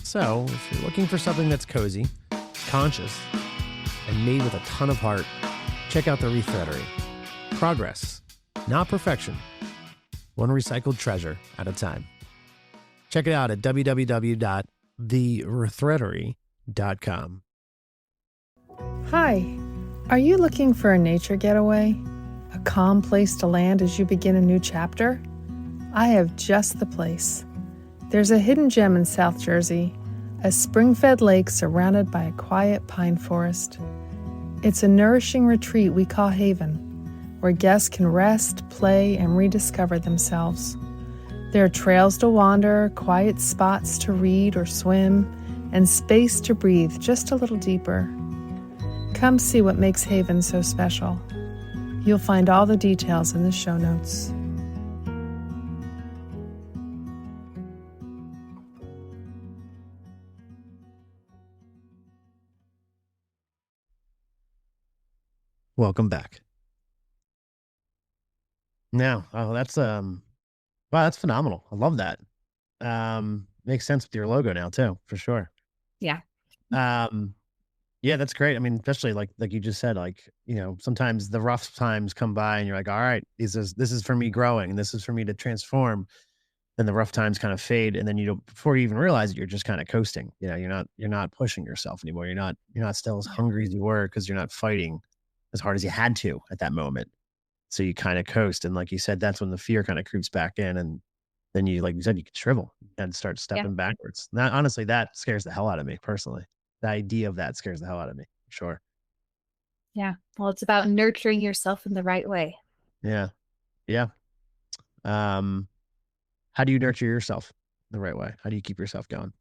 So, if you're looking for something that's cozy, conscious, and made with a ton of heart, check out The Rethreadery. Progress, not perfection. One recycled treasure at a time. Check it out at www.therethreadery.com. Hi, are you looking for a nature getaway? A calm place to land as you begin a new chapter? I have just the place. There's a hidden gem in South Jersey, a spring-fed lake surrounded by a quiet pine forest. It's a nourishing retreat we call Haven, where guests can rest, play, and rediscover themselves. There are trails to wander, quiet spots to read or swim, and space to breathe just a little deeper. Come see what makes Haven so special. You'll find all the details in the show notes. Welcome back. Now, wow, that's phenomenal. I love that. Makes sense with your logo now too, for sure. Yeah. Yeah, that's great. I mean, especially like you just said, sometimes the rough times come by and you're like, all right, this is for me growing and this is for me to transform. Then the rough times kind of fade, and then before you even realize it, you're just kind of coasting. You're not pushing yourself anymore. You're not still as hungry as you were because you're not fighting as hard as you had to at that moment. So you kind of coast, and like you said, that's when the fear kind of creeps back in, and then like you said, you could shrivel and start Yeah. stepping backwards. Now, honestly, that scares the hell out of me personally. The idea of that scares the hell out of me. Sure. Yeah. Well, it's about nurturing yourself in the right way. Yeah. Yeah. How do you nurture yourself the right way? How do you keep yourself going?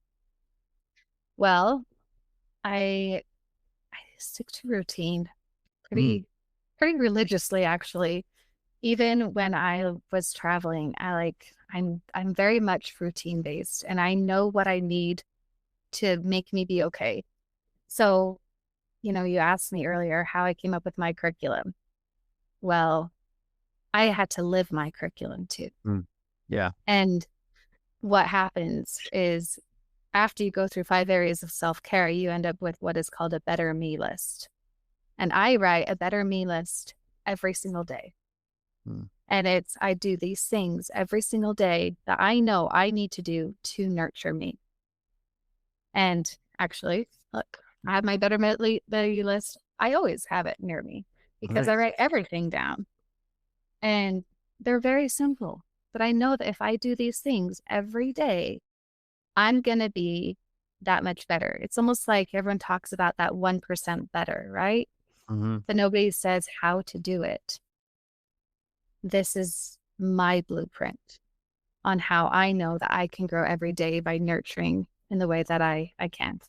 Well, I stick to routine Mm, pretty religiously, actually. Even when I was traveling, I'm very much routine based, and I know what I need to make me be okay. So, you asked me earlier how I came up with my curriculum. Well, I had to live my curriculum too. mm. Yeah. And what happens is after you go through 5 areas of self-care, you end up with what is called a better me list. And I write a better me list every single day. Mm, And I do these things every single day that I know I need to do to nurture me. And actually, look, I have my better me list. I always have it near me because I nice. write everything down. And they're very simple. But I know that if I do these things every day, I'm going to be that much better. It's almost like everyone talks about that 1% better, right? Hmm. But nobody says how to do it. This is my blueprint on how I know that I can grow every day by nurturing in the way that I can.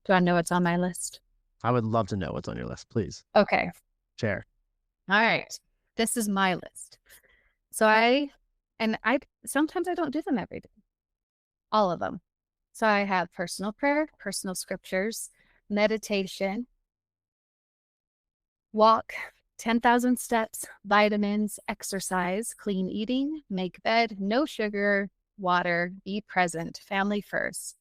Do I know what's on my list? I would love to know what's on your list. Please Okay. share. All right. This is my list. So I sometimes I don't do them every day. All of them. So I have personal prayer, personal scriptures, meditation, walk, 10,000 steps, vitamins, exercise, clean eating, make bed, no sugar, water, be present, family first,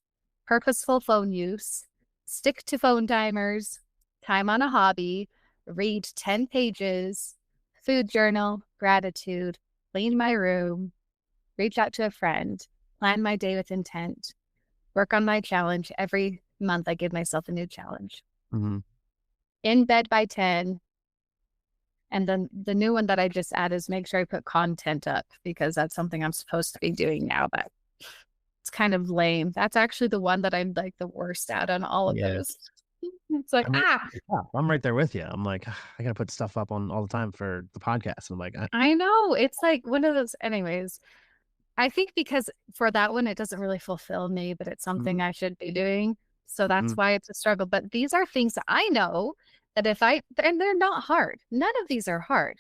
purposeful phone use, stick to phone timers, time on a hobby, read 10 pages, food journal, gratitude, clean my room, reach out to a friend, plan my day with intent, work on my challenge. Every month, I give myself a new challenge. Hmm. In bed by 10. And then the new one that I just added is make sure I put content up because that's something I'm supposed to be doing now, but it's kind of lame. That's actually the one that I'm like the worst at on all of Yeah. those. It's like, I'm, yeah, I'm right there with you. I'm like, I gotta put stuff up on all the time for the podcast. I'm like, I know. It's like one of those, anyways. I think because for that one, it doesn't really fulfill me, but it's something mhm, I should be doing. So that's mhm. why it's a struggle. But these are things that I know that and they're not hard. None of these are hard.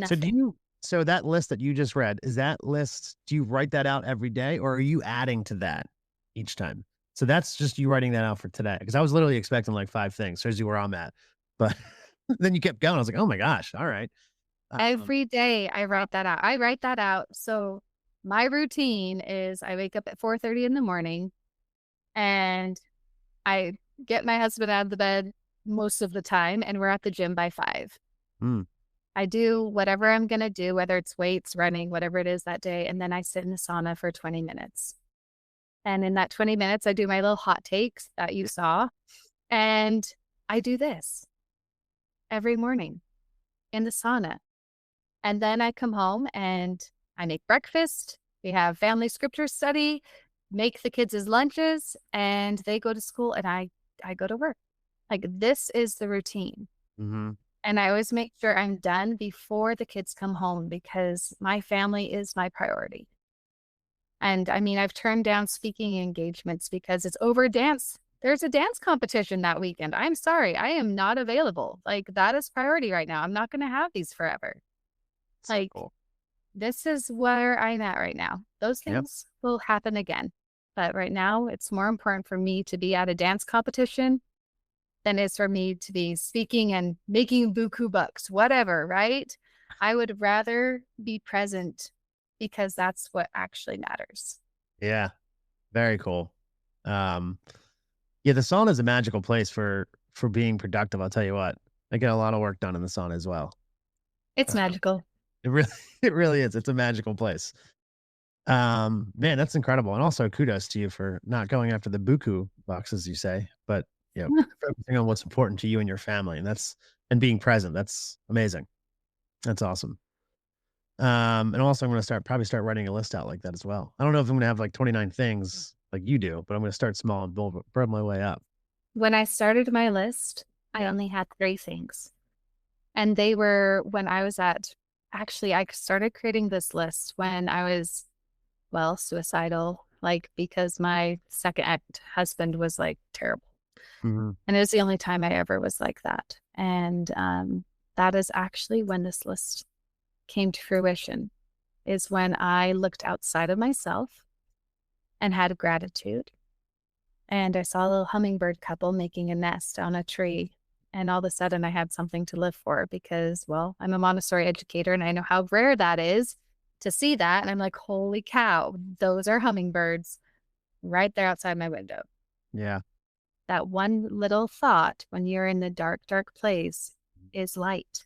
So Nothing. so that list that you just read, is that list, do you write that out every day or are you adding to that each time? So that's just you writing that out for today. Cause I was literally expecting like 5 things. Shows you where I'm at. But then you kept going. I was like, oh my gosh. All right. Um, Every day I write that out. I write that out. So my routine is I wake up at 4:30 in the morning and I get my husband out of the bed most of the time, and we're at the gym by 5. Mm. I do whatever I'm gonna do, whether it's weights, running, whatever it is that day, and then I sit in the sauna for 20 minutes. And in that 20 minutes, I do my little hot takes that you saw, and I do this every morning in the sauna. And then I come home and I make breakfast. We have family scripture study, make the kids' lunches, and they go to school and I go to work. Like this is the routine. Hmm. And I always make sure I'm done before the kids come home because my family is my priority. And I mean, I've turned down speaking engagements because it's over dance. There's a dance competition that weekend. I'm sorry, I am not available. Like that is priority right now. I'm not going to have these forever. So Like cool. this is where I'm at right now. Those Yep. things will happen again. But right now, it's more important for me to be at a dance competition than it is for me to be speaking and making buku bucks, whatever, right? I would rather be present because that's what actually matters. Yeah. Very cool. Um, yeah, the sauna is a magical place for being productive. I'll tell you what. I get a lot of work done in the sauna as well. It's Uh, magical. it really it really is. It's a magical place. Man, that's incredible. And also kudos to you for not going after the buku bucks, as you say, but focusing on what's important to you and your family. And being present. That's amazing. That's awesome. And also I'm gonna probably start writing a list out like that as well. I don't know if I'm gonna have like 29 things like you do, but I'm gonna start small and build my way up. When I started my list, I only had 3 things. And they were when I was at actually, I started creating this list when I was, well, suicidal, like, because my second husband was, like, terrible. Mhm. And it was the only time I ever was like that. And, that is actually when this list came to fruition, is when I looked outside of myself and had gratitude. And I saw a little hummingbird couple making a nest on a tree. And all of a sudden, I had something to live for because, well, I'm a Montessori educator and I know how rare that is to see that. And I'm like, holy cow, those are hummingbirds right there outside my window. Yeah. That one little thought when you're in the dark, dark place is light.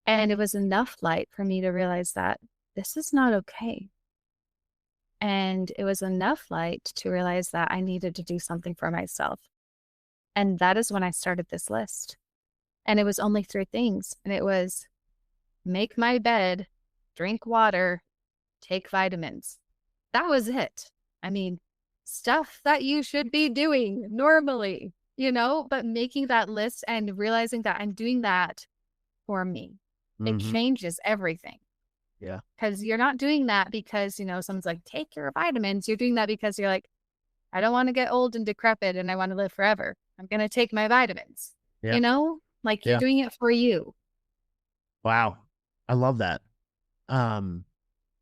And it was enough light for me to realize that this is not okay. And it was enough light to realize that I needed to do something for myself. And that is when I started this list. And it was only 3 things. And it was make my bed, drink water, take vitamins. That was it. I mean, stuff that you should be doing normally, but making that list and realizing that I'm doing that for me. It Mhm. changes everything. Yeah. Because you're not doing that because, someone's like, take your vitamins. You're doing that because you're like, I don't want to get old and decrepit and I want to live forever. I'm going to take my vitamins, Yeah. like you're Yeah. doing it for you. Wow. I love that. Um,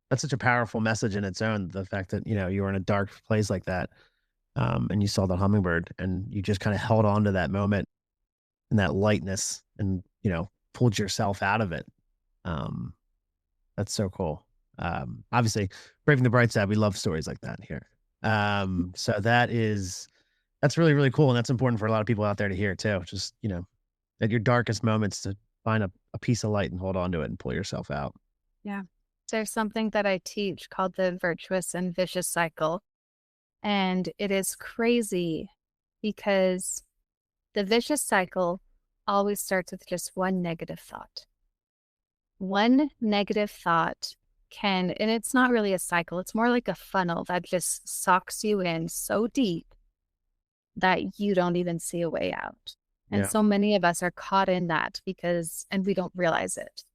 that's such a powerful message in its own. The fact that, you were in a dark place like that, and you saw the hummingbird and you just kind of held on to that moment and that lightness and, pulled yourself out of it. Um, that's so cool. Obviously, Braving the Bright Side, we love stories like that here. So that's really, really cool. And that's important for a lot of people out there to hear too. Just, at your darkest moments to find a piece of light and hold on to it and pull yourself out. Yeah. There's something that I teach called the virtuous and vicious cycle. And it is crazy because the vicious cycle always starts with just one negative thought. One negative thought and it's not really a cycle, it's more like a funnel that just sucks you in so deep that you don't even see a way out. And Yeah. so many of us are caught in that and we don't realize it.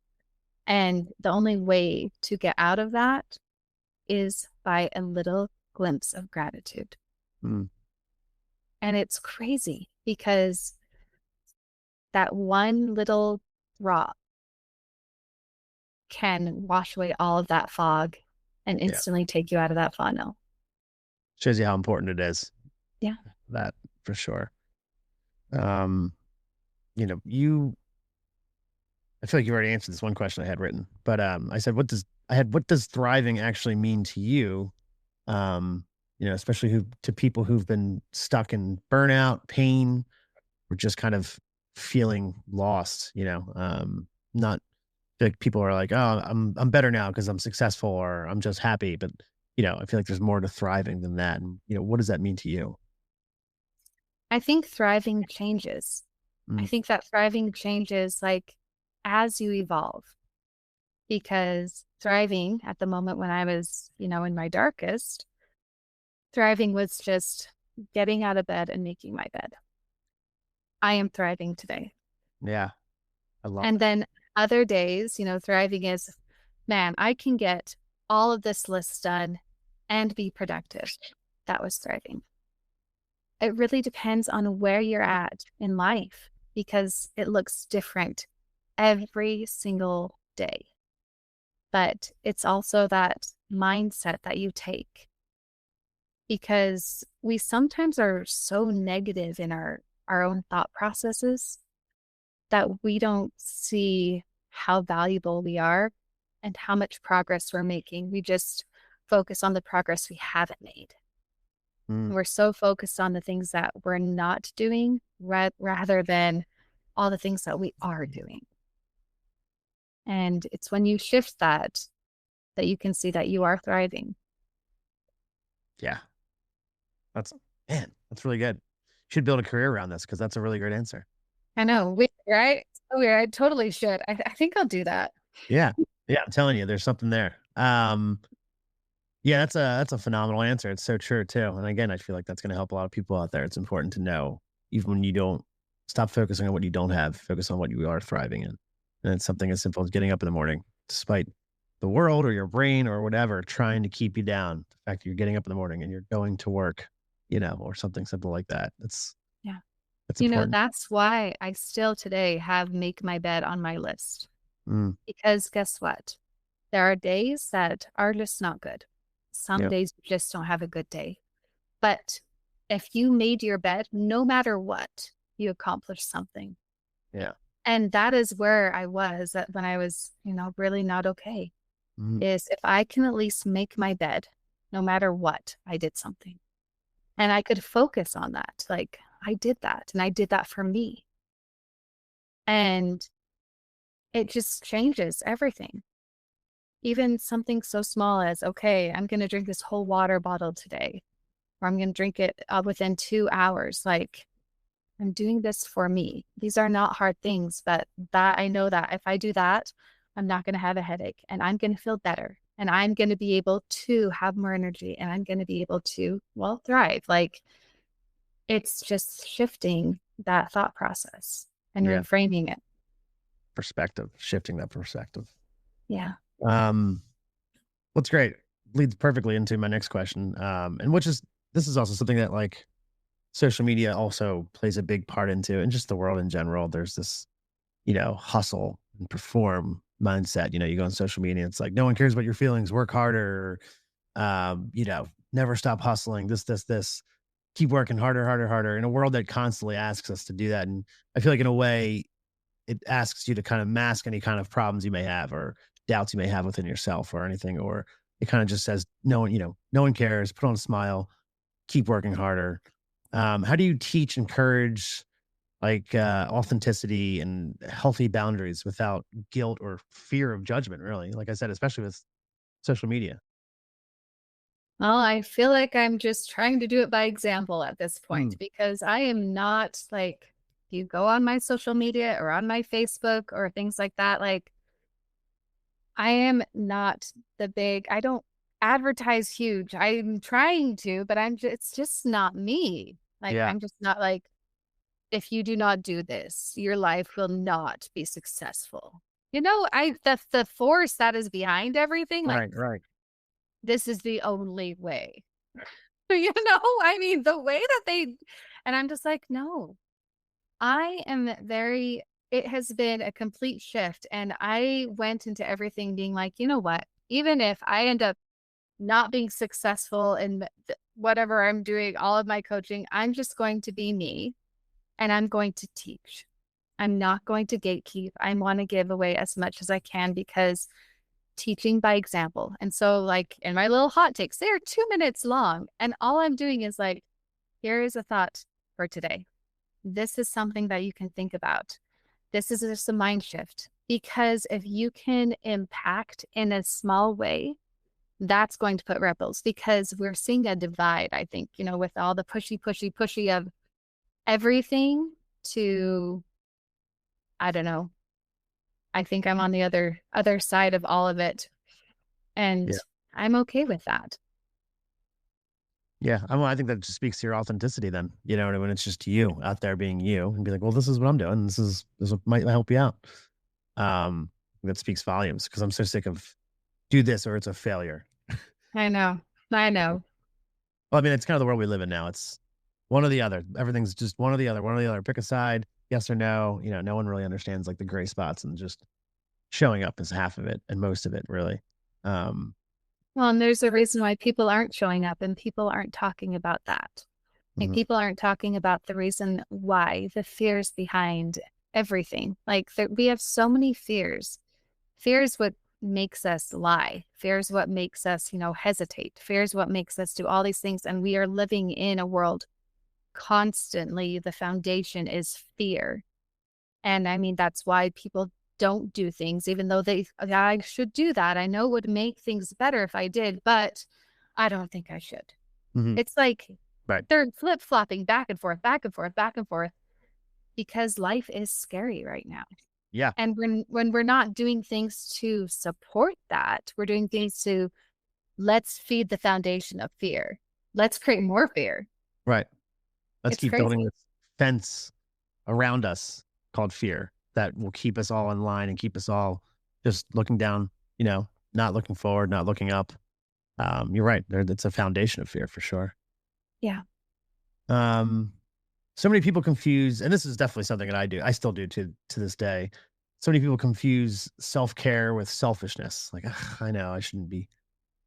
And the only way to get out of that is by a little glimpse of gratitude. Mm. And it's crazy because that one little drop can wash away all of that fog and Yeah. instantly take you out of that funnel. Shows you how important it is. Yeah. That for sure. Um, you know, you I feel like you already answered this one question I had written, but I said, I had, what does thriving actually mean to you? Especially to people who've been stuck in burnout, pain, or just kind of feeling lost, not like people are like, "Oh, I'm better now because I'm successful," or "I'm just happy." But, I feel like there's more to thriving than that. And, what does that mean to you? I think thriving changes. I Mm, think that thriving changes like as you evolve, because thriving at the moment when I was, in my darkest, thriving was just getting out of bed and making my bed. I am thriving today. yeah, I love And that. then other days, thriving is, man, I can get all of this list done and be productive. That was thriving. It really depends on where you're at in life because it looks different every single day. But it's also that mindset that you take because we sometimes are so negative in our own thought processes that we don't see how valuable we are and how much progress we're making. We just focus on the progress we haven't made. Mm, We're so focused on the things that we're not doing rather than all the things that we are doing. And it's when you shift that that you can see that you are thriving. yeah, that's man, that's really good. Should build a career around this because that's a really great answer. I know, right? So weird. I totally should. I think I'll do that. Yeah, yeah, I'm telling you, there's something there. Yeah, that's a phenomenal answer. It's so true too. And again, I feel like that's going to help a lot of people out there. It's important to know, even when you don't, stop focusing on what you don't have, focus on what you are thriving in. And it's something as simple as getting up in the morning, despite the world or your brain or whatever trying to keep you down. The fact that you're getting up in the morning and you're going to work, or something simple like that. Yeah. That's important. That's why I still today have make my bed on my list. Mm, Because guess what? There are days that are just not good. Some yeah, days you just don't have a good day. But if you made your bed, no matter what, you accomplished something. yeah. And that is where I was when I was, really not okay. Mm, Is if I can at least make my bed, no matter what, I did something. And I could focus on that. Like I did that and I did that for me. And it just changes everything. Even something so small as, okay, I'm going to drink this whole water bottle today, or I'm going to drink it within 2 hours. Like, I'm doing this for me. These are not hard things, but that I know that if I do that, I'm not going to have a headache and I'm going to feel better and I'm going to be able to have more energy and I'm going to be able to, well, thrive. Like, it's just shifting that thought process and yeah. reframing it. Perspective, shifting that perspective. Yeah. Um, What's great leads perfectly into my next question, and which is, this is also something that, like, social media also plays a big part into, and just the world in general. There's this, hustle and perform mindset. You go on social media, it's like no one cares about your feelings. Work harder. Never stop hustling. This. Keep working harder, harder, harder. In a world that constantly asks us to do that, and I feel like in a way it asks you to kind of mask any kind of problems you may have or doubts you may have within yourself or anything, or it kind of just says no one cares, put on a smile, keep working harder. How do you teach, encourage, like, authenticity and healthy boundaries without guilt or fear of judgment, really, like I said, especially with social media? Well, I feel like I'm just trying to do it by example at this point Mm, because I am not like, you go on my social media or on my Facebook or things like that. Like, I am not I don't advertise huge. I'm trying to, but it's just not me. Like, yeah, I'm just not like, if you do not do this, your life will not be successful. The force that is behind everything, like, right, right, this is the only way. I mean, the way that and I'm just like, no, I am very, it has been a complete shift. And I went into everything being like, you know what? Even if I end up not being successful in whatever I'm doing, all of my coaching, I'm just going to be me and I'm going to teach. I'm not going to gatekeep. I want to give away as much as I can because teaching by example. And so like in my little hot takes, they are 2 minutes long. And all I'm doing is like, here is a thought for today. This is something that you can think about. This is just a mind shift. Because if you can impact in a small way, that's going to put ripples, because we're seeing a divide, I think, with all the pushy of everything to, I don't know. I think I'm on the other side of all of it. And Yeah. I'm okay with that. Yeah. I think that just speaks to your authenticity then, when it's just you out there being you and be like, well, this is what I'm doing. This what might help you out. That speaks volumes because I'm so sick of do this or it's a failure. I know. I know. Well, I mean, it's kind of the world we live in now. It's one or the other. Everything's just one or the other, one or the other. Pick a side, yes or no. No one really understands like the gray spots, and just showing up is half of it and most of it really. Um, Well, and there's a reason why people aren't showing up and people aren't talking about that. Like, mhm. people aren't talking about the reason why, the fears behind everything. Like, we have so many fears. Fear is what makes us lie. Fear is what makes us, hesitate. Fear is what makes us do all these things. And we are living in a world constantly. The foundation is fear. And I mean, that's why people don't do things, even though I should do that. I know it would make things better if I did, but I don't think I should. Mhm. It's like Right. they're flip flopping back and forth, back and forth, back and forth, because life is scary right now. Yeah. And when we're not doing things to support that, we're doing things to, let's feed the foundation of fear. Let's create more fear. Right. Let's It's keep building crazy. this fence around us called fear that will keep us all in line and keep us all just looking down, not looking forward, not looking up. You're right. It's a foundation of fear for sure. Yeah. Um, so many people confuse, and this is definitely something that I do. I still do to this day. So many people confuse self care with selfishness. Like, "Ugh, I know I shouldn't be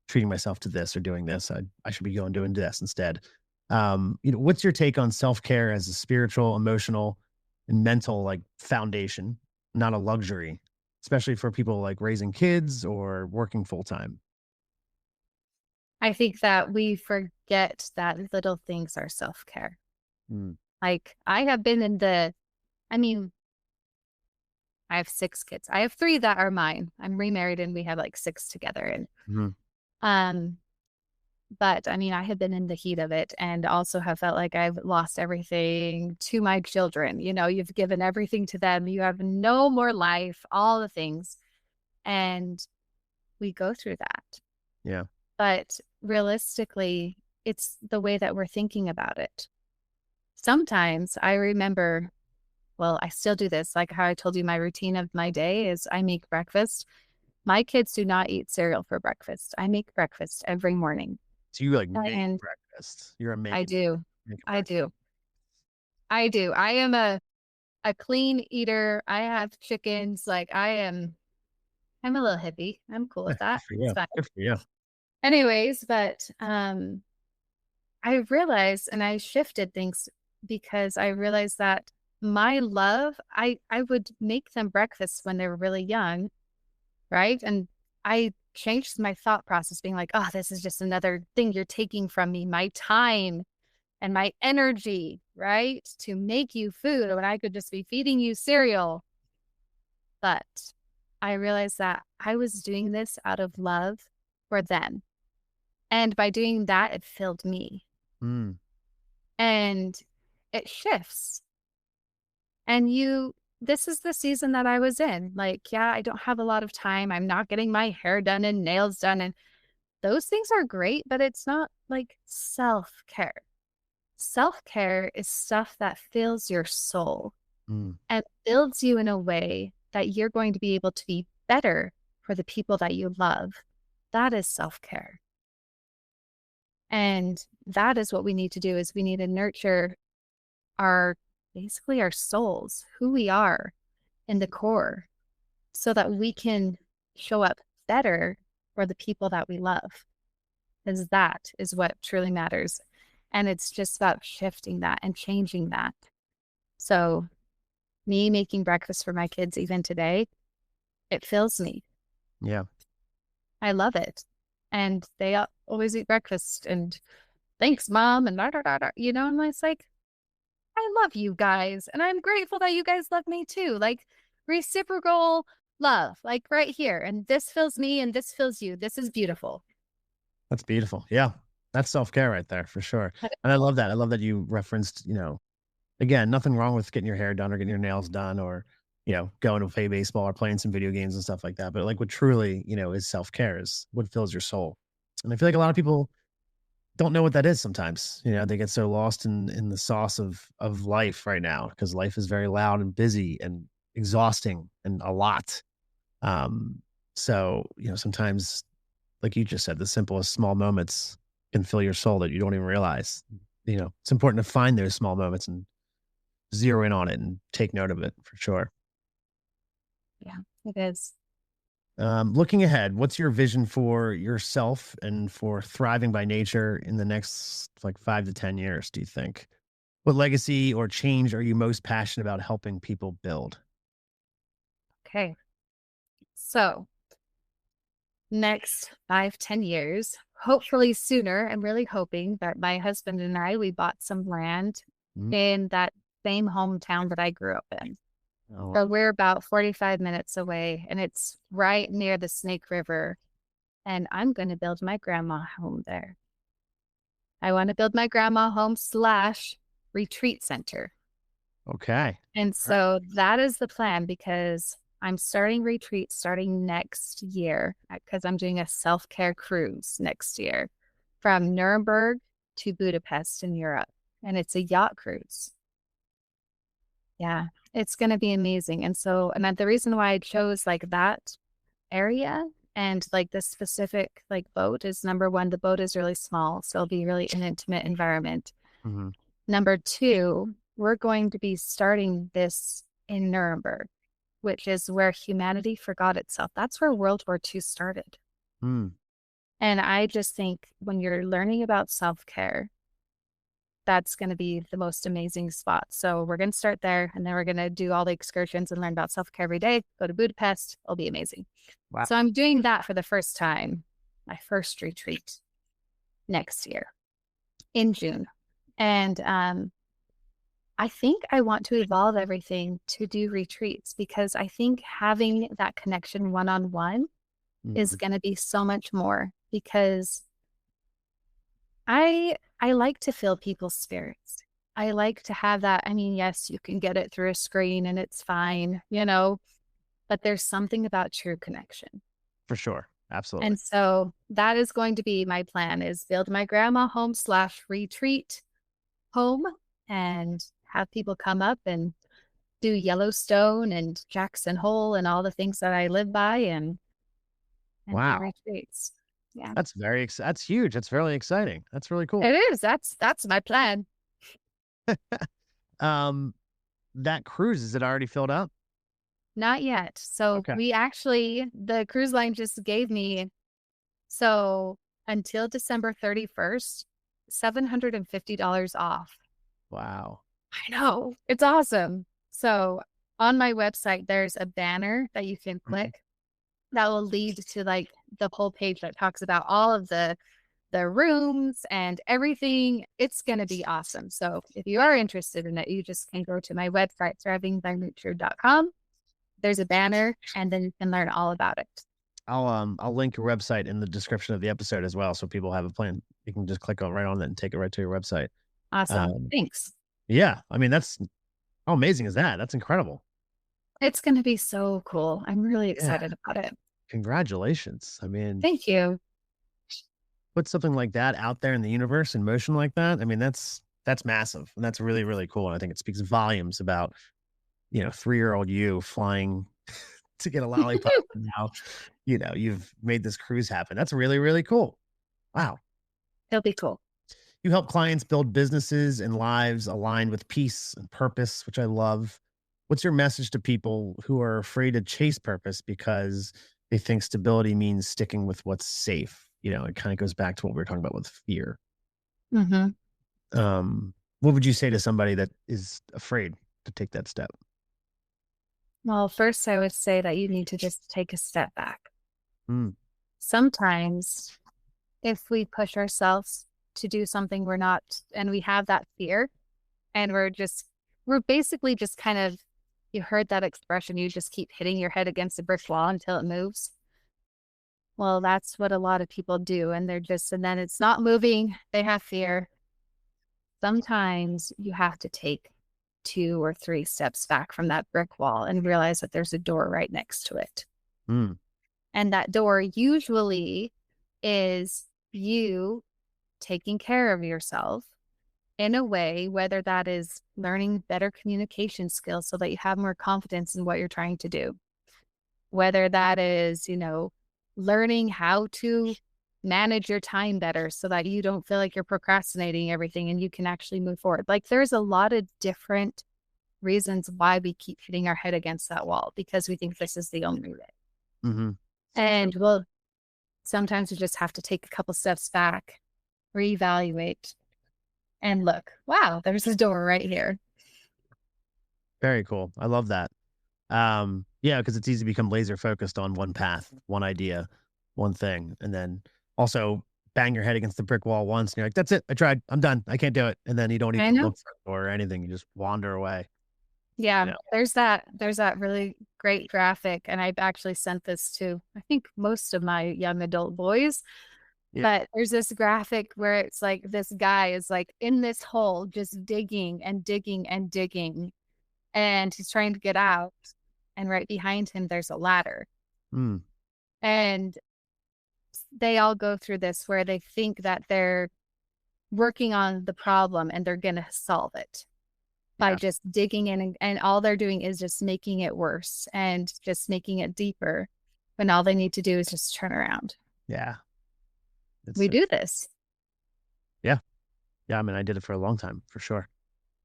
treating myself to this or doing this. I should be going doing this instead." What's your take on self care as a spiritual, emotional, and mental like foundation, not a luxury, especially for people like raising kids or working full time? I think that we forget that little things are self care. Mm, Like, I have been I mean, I have 6 kids. I have 3 that are mine. I'm remarried and we have like 6 together. And, mhm. um, but I mean, I have been in the heat of it and also have felt like I've lost everything to my children. You've given everything to them. You have no more life, all the things. And we go through that. Yeah. But realistically, it's the way that we're thinking about it. Sometimes I remember, well, I still do this, like how I told you my routine of my day is I make breakfast. My kids do not eat cereal for breakfast. I make breakfast every morning. So you like make And breakfast. You're a I do. making I breakfast. do. I do. I am a clean eater. I have chickens. Like, I'm a little hippie. I'm cool with Good that. for It's you. fine. Good for you. Anyways, but I realized, and I shifted things because I realized that my love, I would make them breakfast when they were really young, right? And I changed my thought process, being like, oh, this is just another thing you're taking from me, my time and my energy, right? To make you food when I could just be feeding you cereal. But I realized that I was doing this out of love for them. And by doing that, it filled me. Mm, And it shifts. And this is the season that I was in. Like, yeah, I don't have a lot of time. I'm not getting my hair done and nails done. And those things are great, but it's not like self care. Self care is stuff that fills your soul mm. and builds you in a way that you're going to be able to be better for the people that you love. That is self care. And that is what we need to do, is we need to nurture our basically our souls, who we are in the core, so that we can show up better for the people that we love. Because that is what truly matters. And it's just about shifting that and changing that. So, me making breakfast for my kids even today, it fills me. Yeah. I love it. And they always eat breakfast and thanks, mom, and da da da da. And it's like, I love you guys. And I'm grateful that you guys love me too. Like reciprocal love, like right here. And this fills me and this fills you. This is beautiful. That's beautiful. Yeah. That's self-care right there for sure. And I love that. I love that you referenced, again, nothing wrong with getting your hair done or getting your nails done or, going to play baseball or playing some video games and stuff like that. But like what truly, is self-care is what fills your soul. And I feel like a lot of people don't know what that is sometimes. They get so lost in the sauce of life right now because life is very loud and busy and exhausting and a lot. Um, so, sometimes like you just said, the simplest small moments can fill your soul that you don't even realize. It's important to find those small moments and zero in on it and take note of it for sure. Yeah, it is. Looking ahead, what's your vision for yourself and for thriving by nature in the next like 5 to 10 years, do you think? What legacy or change are you most passionate about helping people build? Okay. So next 5, 10 years, hopefully sooner. I'm really hoping that my husband and we bought some land Mm. in that same hometown that I grew up in. Oh, So we're about 45 minutes away and it's right near the Snake River. And I'm going to build my grandma home there. I want to build my grandma home / retreat center. okay. And so that is the plan because I'm starting retreat starting next year because I'm doing a self-care cruise next year from Nuremberg to Budapest in Europe. And it's a yacht cruise. Yeah, it's going to be amazing. And so, and the reason why I chose like that area and like this specific like boat is number one, the boat is really small. So it'll be really an intimate environment. Mhm. Number two, we're going to be starting this in Nuremberg, which is where humanity forgot itself. That's where World War II started. Mm. And I just think when you're learning about self-care, that's going to be the most amazing spot. So we're going to start there and then we're going to do all the excursions and learn about self-care every day. Go to Budapest. It'll be amazing. Wow. So I'm doing that for the first time, my first retreat next year in June. And I think I want to evolve everything to do retreats because I think having that connection one-on-one is Mhm. going to be so much more because I like to feel people's spirits. I like to have that. I mean, yes, you can get it through a screen and it's fine, but there's something about true connection. For sure. Absolutely. And so that is going to be my plan is build my grandma home / retreat home and have people come up and do Yellowstone and Jackson Hole and all the things that I live by and do Wow. retreats. Yeah. That's huge. That's really exciting. That's really cool. It is. That's my plan. Um, that cruise, is it already filled up? Not yet. So Okay. the cruise line just gave me, so until December 31st, $750 off. Wow. I know. It's awesome. So on my website, there's a banner that you can Mhm. click that will lead to like the whole page that talks about all of the rooms and everything. It's going to be awesome. So if you are interested in it, you just can go to my website, thrivingbynature.com. There's a banner and then you can learn all about it. I'll link your website in the description of the episode as well, so people have a plan. You can just click on right on that and take it right to your website. Awesome. Um, Thanks. yeah, I mean that's how amazing is that? That's incredible. It's going to be so cool. I'm really Yeah, excited about it. congratulations. I mean, Thank you. put something like that out there in the universe in motion like that. I mean, that's massive, and that's really really cool. And I think it speaks volumes about 3-year-old you flying to get a lollipop. And now, you've made this cruise happen. That's really really cool. Wow. It'll be cool. You help clients build businesses and lives aligned with peace and purpose, which I love. What's your message to people who are afraid to chase purpose because they think stability means sticking with what's safe? It kind of goes back to what we were talking about with fear. Hmm. What would you say to somebody that is afraid to take that step? Well, first, I would say that you need to just take a step back. Mm, sometimes if we push ourselves to do something we're not, and we have that fear, and we're basically just kind of, you heard that expression, you just keep hitting your head against a brick wall until it moves. Well, that's what a lot of people do. And and then it's not moving. They have fear. Sometimes you have to take 2 or 3 steps back from that brick wall and realize that there's a door right next to it. Mm. And that door usually is you taking care of yourself in a way, whether that is learning better communication skills so that you have more confidence in what you're trying to do, whether that is, learning how to manage your time better so that you don't feel like you're procrastinating everything and you can actually move forward. Like there's a lot of different reasons why we keep hitting our head against that wall because we think this is the only way. Mm-hmm. And well, sometimes we just have to take a couple steps back, reevaluate, and look, wow, there's a door right here. Very cool. I love that. Yeah, because it's easy to become laser focused on one path, one idea, one thing, and then also bang your head against the brick wall once, and you're like, "That's it. I tried. I'm done. I can't do it." And then you don't I even know. look for it or anything. You just wander away. Yeah, Yeah. there's that really great graphic, and I've actually sent this to, I think, most of my young adult boys. Yeah. But there's this graphic where it's like this guy is like in this hole just digging and digging and digging, and he's trying to get out, and right behind him there's a ladder. Mm. And they all go through this where they think that they're working on the problem and they're going to solve it by Yeah. just digging in, and all they're doing is just making it worse and just making it deeper when all they need to do is just turn around. Yeah. We do this. Yeah. Yeah. I mean, I did it for a long time, for sure.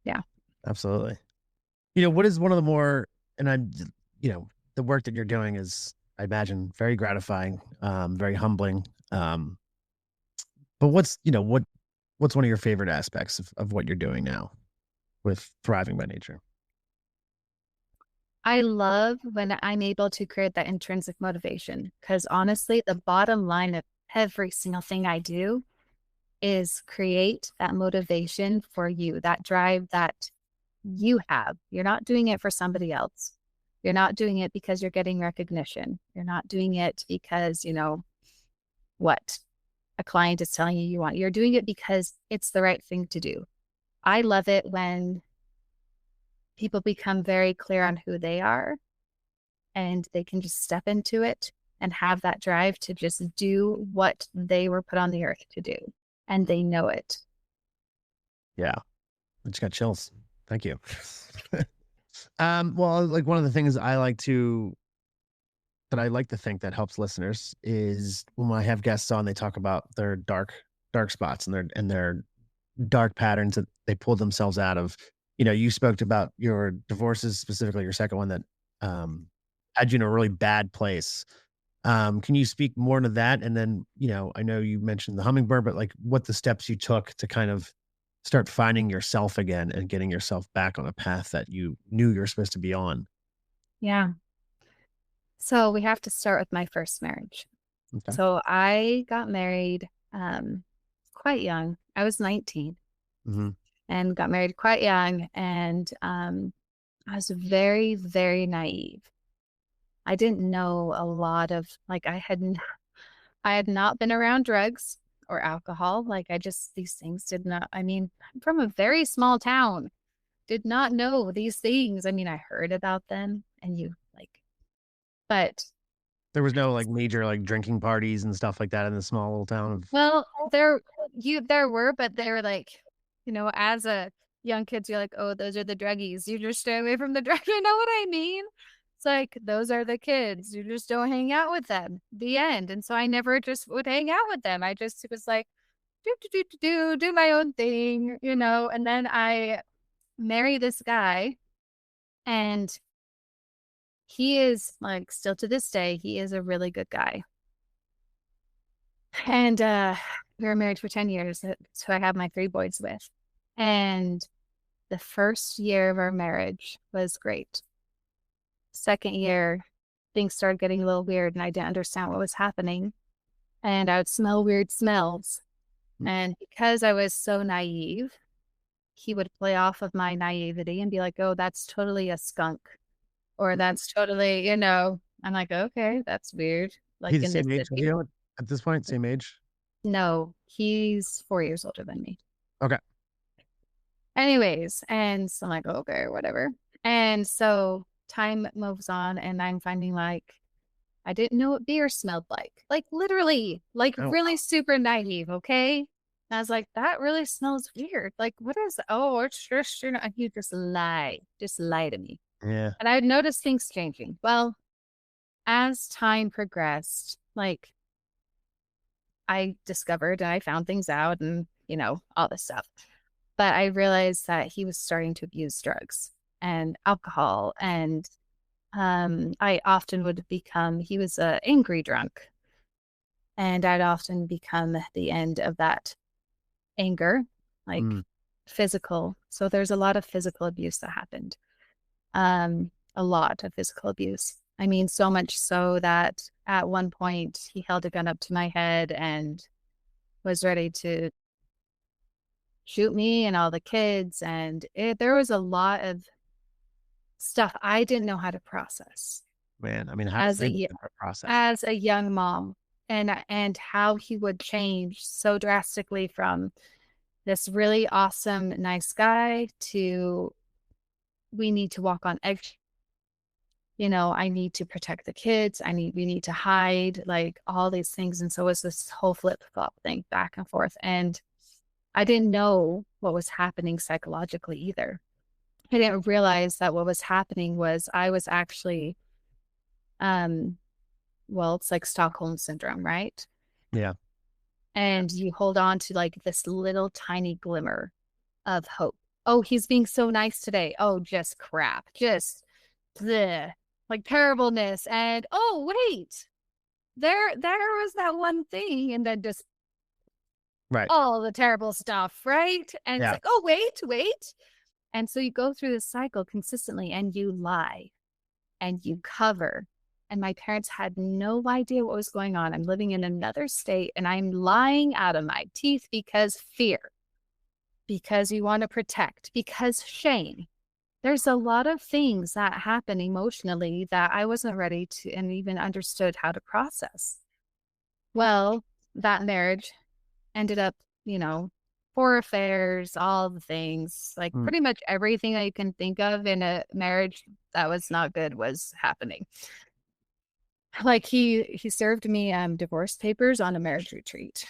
Yeah. Absolutely. What is one of the more, and the work that you're doing is, I imagine, very gratifying, very humbling. But what's one of your favorite aspects of what you're doing now with Thriving by Nature? I love when I'm able to create that intrinsic motivation because honestly, the bottom line of every single thing I do is create that motivation for you, that drive that you have. You're not doing it for somebody else. You're not doing it because you're getting recognition. You're not doing it because, what a client is telling you want. You're doing it because it's the right thing to do. I love it when people become very clear on who they are and they can just step into it and have that drive to just do what they were put on the earth to do. And they know it. Yeah. I just got chills. Thank you. Well, like one of the things that I like to think that helps listeners is when I have guests on, they talk about their dark spots and their dark patterns that they pulled themselves out of. You spoke about your divorces, specifically your second one that had you in a really bad place. Can you speak more to that? And then, I know you mentioned the hummingbird, but like what the steps you took to kind of start finding yourself again and getting yourself back on a path that you knew you were supposed to be on. Yeah. So we have to start with my first marriage. Okay. So I got married quite young. I was 19 Mm-hmm. and got married quite young. And I was very, very naive. I didn't know a lot of, like, I had not been around drugs or alcohol. Like, these things did not, I mean, I'm from a very small town, did not know these things. I mean, I heard about them and but There was no like major like drinking parties and stuff like that in the small little town of. well, there were, but they were like, as a young kids, you're like, oh, those are the druggies. You just stay away from the drug. You know what I mean? It's like, those are the kids. You just don't hang out with them. The end. And so I never just would hang out with them. I just was like, do my own thing, and then I marry this guy, and he is like, still to this day, he is a really good guy. And we were married for 10 years. That's who I have my 3 boys with. And the first year of our marriage was great. Second year, things started getting a little weird and I didn't understand what was happening. and I would smell weird smells. And because I was so naive, he would play off of my naivety and be like, "Oh, that's totally a skunk," or "That's totally," I'm like, "Okay, that's weird." He Like the in this same age as city. you at this point? Same age? No, he's 4 years older than me. Okay. Anyways, and so I'm like, "Okay, whatever." And so time moves on and I'm finding like I didn't know what beer smelled like. Like literally, like Oh, really super naive, okay? And I was like, that really smells weird. Like, what is oh, it's just, and you just lie. Just lie to me. yeah. And I would notice things changing. Well, as time progressed, like I discovered and I found things out and, all this stuff. But I realized that he was starting to abuse drugs and alcohol. And I often would become, he was a angry drunk. And I'd often become the end of that anger, like Mm, physical. So there's a lot of physical abuse that happened. A lot of physical abuse. I mean, so much so that at one point he held a gun up to my head and was ready to shoot me and all the kids. And there was a lot of stuff I didn't know how to process man, I mean, how as is a it a process? as a young mom, and how he would change so drastically from this really awesome, nice guy to we need to walk on eggshells. I need to protect the kids. We need to hide, like all these things. And so it was this whole flip flop thing back and forth. And I didn't know what was happening psychologically either. I didn't realize that what was happening was I was actually, um, well, it's like Stockholm syndrome, right? Yeah. And you hold on to like this little tiny glimmer of hope. Oh, he's being so nice today. Oh, just crap. Just bleh, like terribleness. And oh, wait, there was that one thing. And then just Right. all the terrible stuff, right? And it's Yeah. like, oh, wait. And so you go through this cycle consistently and you lie and you cover. And my parents had no idea what was going on. I'm living in another state and I'm lying out of my teeth because fear, because you want to protect, because shame. There's a lot of things that happen emotionally that I wasn't ready to and even understood how to process. Well, that marriage ended up, you know, 4 affairs, all the things, like Mm. pretty much everything that you can think of in a marriage that was not good was happening. Like he served me divorce papers on a marriage retreat.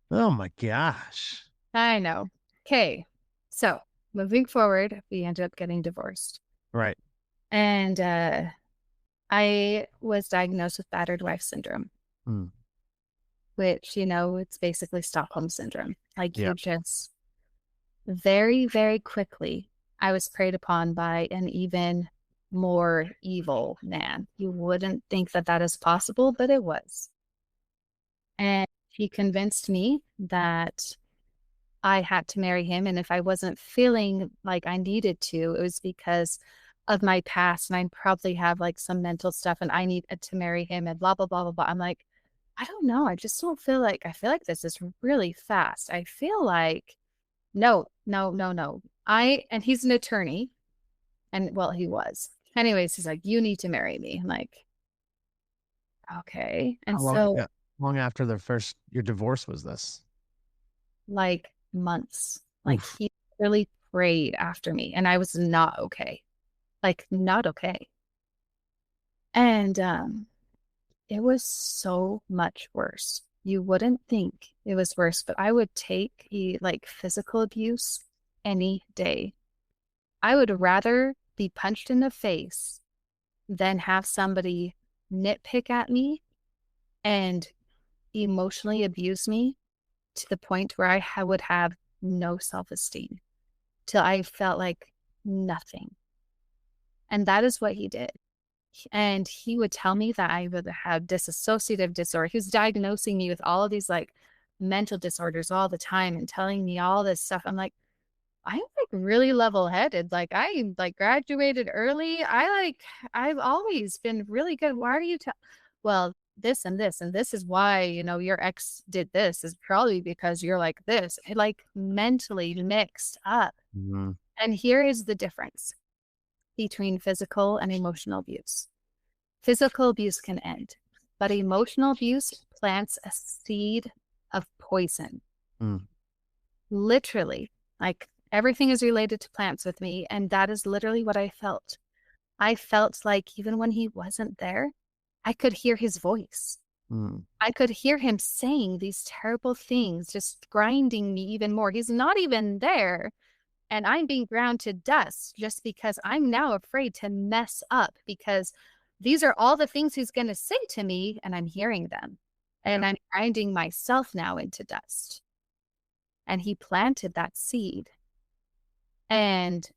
Oh my gosh. I know. Okay. So moving forward, we ended up getting divorced. Right. And I was diagnosed with battered wife syndrome, Mm. which, it's basically Stockholm syndrome. Like Yeah. you just very, very quickly, I was preyed upon by an even more evil man. You wouldn't think that that is possible, but it was. And he convinced me that I had to marry him. And if I wasn't feeling like I needed to, it was because of my past. And I probably have like some mental stuff and I needed to marry him and blah, blah, blah, blah, blah. I'm like, I don't know. I just don't feel like, I feel like this is really fast. I feel like, no, no, no, no. And he's an attorney. And well, he was. Anyways, he's like, you need to marry me. I'm like, okay. And How long, so, yeah, long after your divorce was this? like, months, like, Oof. he really prayed after me, and I was not okay. Like, not okay. And it was so much worse. You wouldn't think it was worse, but I would take like physical abuse any day. I would rather be punched in the face than have somebody nitpick at me and emotionally abuse me to the point where would have no self-esteem till I felt like nothing. And that is what he did. And he would tell me that I would have dissociative disorder. He was diagnosing me with all of these like mental disorders all the time and telling me all this stuff. I'm like, I'm like really level headed. Like I like graduated early. I've always been really good. Why are you well, this and this, and this is why, your ex did this is probably because you're like this. It like mentally mixed up. Mhm. And here is the difference between physical and emotional abuse. Physical abuse can end, but emotional abuse plants a seed of poison. Mm. Literally, like everything is related to plants with me. And that is literally what I felt. I felt like even when he wasn't there, I could hear his voice. Mm. I could hear him saying these terrible things, just grinding me even more. He's not even there. And I'm being ground to dust just because I'm now afraid to mess up, because these are all the things he's going to say to me and I'm hearing them. And I'm grinding myself now into dust. And he planted that seed. And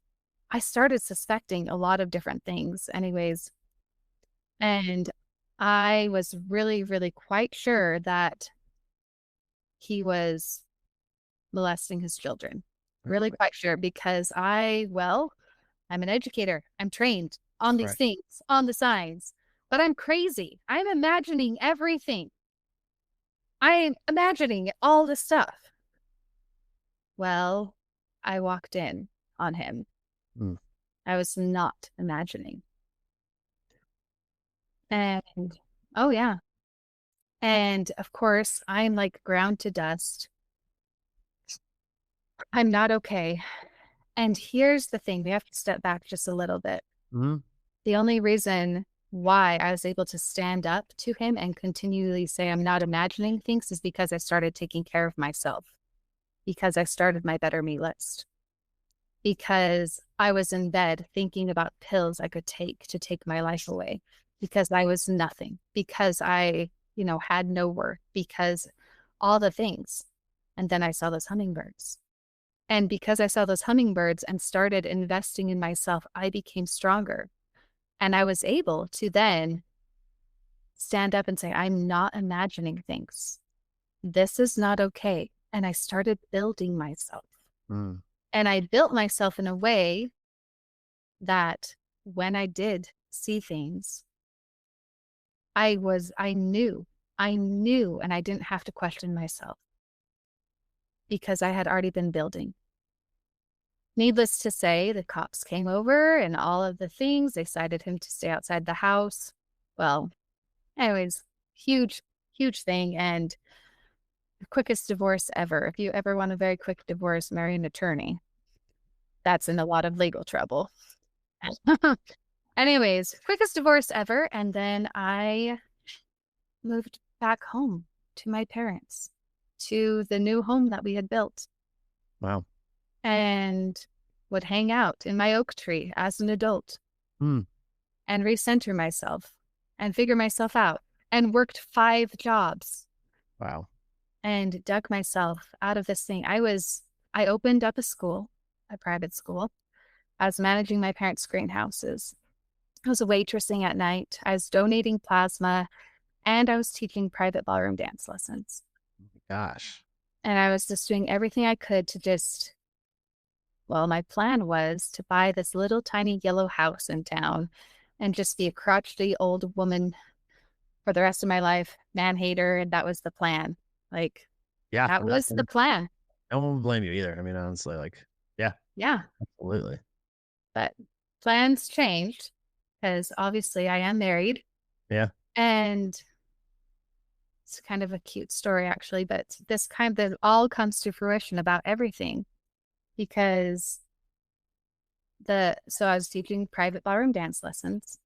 I started suspecting a lot of different things, anyways. And I was really, really quite sure that he was molesting his children. Really quite sure, because I'm an educator. I'm trained on these Right. things, on the signs, but I'm crazy. I'm imagining everything. I'm imagining all this stuff. Well, I walked in on him. Mm. I was not imagining. And oh, yeah. And of course, I'm like ground to dust. I'm not okay. And here's the thing, we have to step back just a little bit. Mhm. The only reason why I was able to stand up to him and continually say I'm not imagining things is because I started taking care of myself, because I started my Better Me list, because I was in bed thinking about pills I could take to take my life away, because I was nothing, because I, had no worth, because all the things. And then I saw those hummingbirds. And because I saw those hummingbirds and started investing in myself, I became stronger. And I was able to then stand up and say, I'm not imagining things. This is not okay. And I started building myself. Mm. And I built myself in a way that when I did see things, I knew, and I didn't have to question myself because I had already been building. Needless to say, the cops came over and all of the things, they cited him to stay outside the house. Well, anyways, huge, huge thing. And the quickest divorce ever. If you ever want a very quick divorce, marry an attorney. That's in a lot of legal trouble. Anyways, quickest divorce ever. And then I moved back home to my parents, to the new home that we had built, Wow. and would hang out in my oak tree as an adult Mm. and recenter myself and figure myself out, and worked 5 jobs Wow. and dug myself out of this thing. I opened up a private school. I was managing my parents' greenhouses. I was waitressing at night. I was donating plasma, and I was teaching private ballroom dance lessons. Gosh. And I was just doing everything I could to my plan was to buy this little tiny yellow house in town and just be a crotchety old woman for the rest of my life, man hater. And that was the plan. Like, Yeah. that was the plan. No one would blame you either. I mean, honestly, like, yeah, Yeah. absolutely. But plans changed because obviously I am married. Yeah. And it's kind of a cute story, actually, but this kind of all comes to fruition about everything, because so I was teaching private ballroom dance lessons,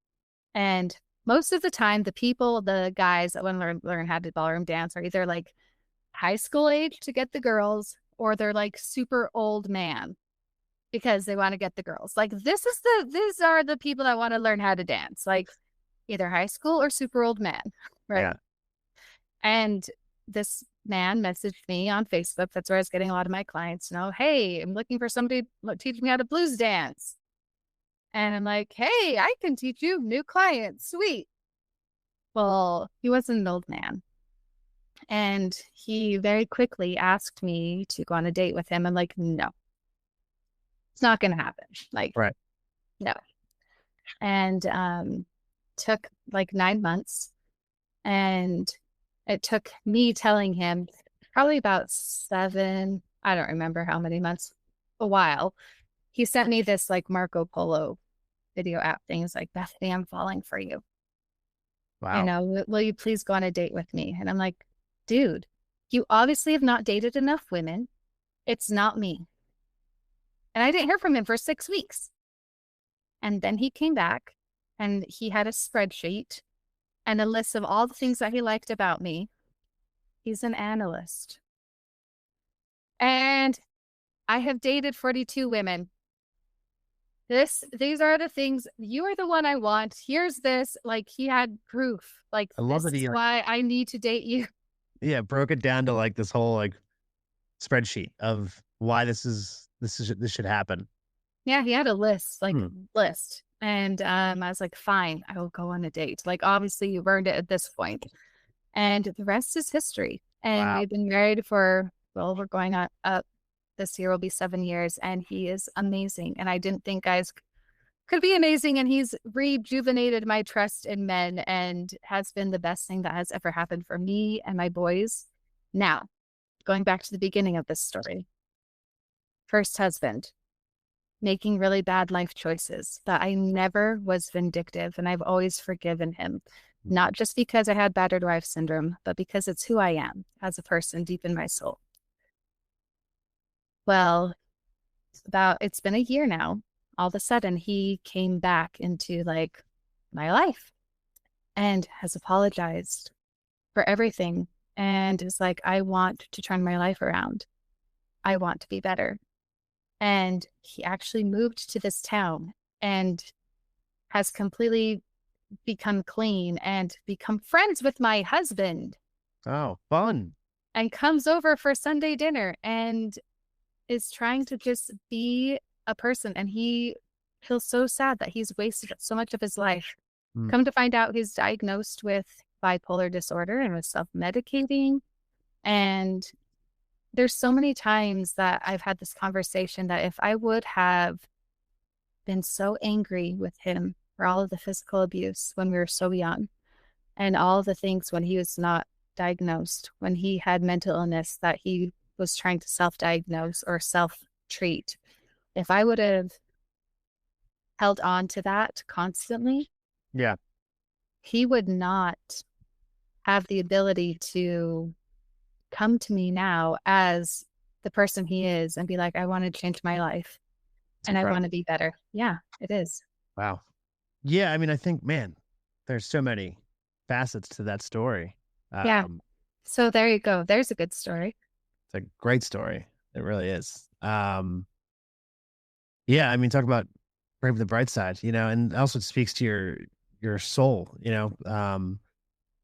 and most of the time, the guys that want to learn how to ballroom dance are either like high school age to get the girls, or they're like super old man because they want to get the girls. Like these are the people that want to learn how to dance, like either high school or super old man, right? Yeah. And this man messaged me on Facebook. That's where I was getting a lot of my clients. Hey, I'm looking for somebody to teach me how to blues dance. And I'm like, hey, I can teach you, new client. Sweet. Well, he wasn't an old man. And he very quickly asked me to go on a date with him. I'm like, no, it's not going to happen. Like, Right. no. And took like 9 months. And it took me telling him probably about 7, I don't remember how many months, a while. He sent me this like Marco Polo video app thing. It's like, Bethany, I'm falling for you. Wow. Will you please go on a date with me? And I'm like, dude, you obviously have not dated enough women. It's not me. And I didn't hear from him for 6 weeks. And then he came back and he had a spreadsheet and a list of all the things that he liked about me. He's an analyst. And I have dated 42 women. These are the things. You are the one I want. Here's this. Like, he had proof. Like, I love this that is he like, why I need to date you. yeah, broke it down to like this whole like spreadsheet of why this should happen. Yeah, he had a list, like Hmm. list. And I was like, fine, I will go on a date. Like, obviously, you earned it at this point. And the rest is history. And Wow. we've been married for, well, we're going on up this year will be 7 years, and he is amazing. And I didn't think guys could be amazing. And he's rejuvenated my trust in men and has been the best thing that has ever happened for me and my boys. Now, going back to the beginning of this story, first husband, making really bad life choices that I never was vindictive, and I've always forgiven him. Not just because I had battered wife syndrome, but because it's who I am as a person deep in my soul. Well, it's been a year now. All of a sudden, he came back into like my life and has apologized for everything. And is like, I want to turn my life around. I want to be better. And he actually moved to this town and has completely become clean and become friends with my husband Oh, fun. and comes over for Sunday dinner and is trying to just be a person. And he feels so sad that he's wasted so much of his life. Mm. Come to find out, he's diagnosed with bipolar disorder and was self-medicating. And there's so many times that I've had this conversation that if I would have been so angry with him for all of the physical abuse when we were so young and all the things when he was not diagnosed, when he had mental illness that he was trying to self-diagnose or self-treat, if I would have held on to that constantly, Yeah. he would not have the ability to come to me now as the person he is and be like, I want to change my life It's and I incredible. want to be better. Yeah, it is. Wow. Yeah, I mean, I think, man, there's so many facets to that story. Yeah. Um, So there you go. There's a good story. it's a great story. It really is. Yeah, I mean, talk about brave the bright side, and also it speaks to your soul,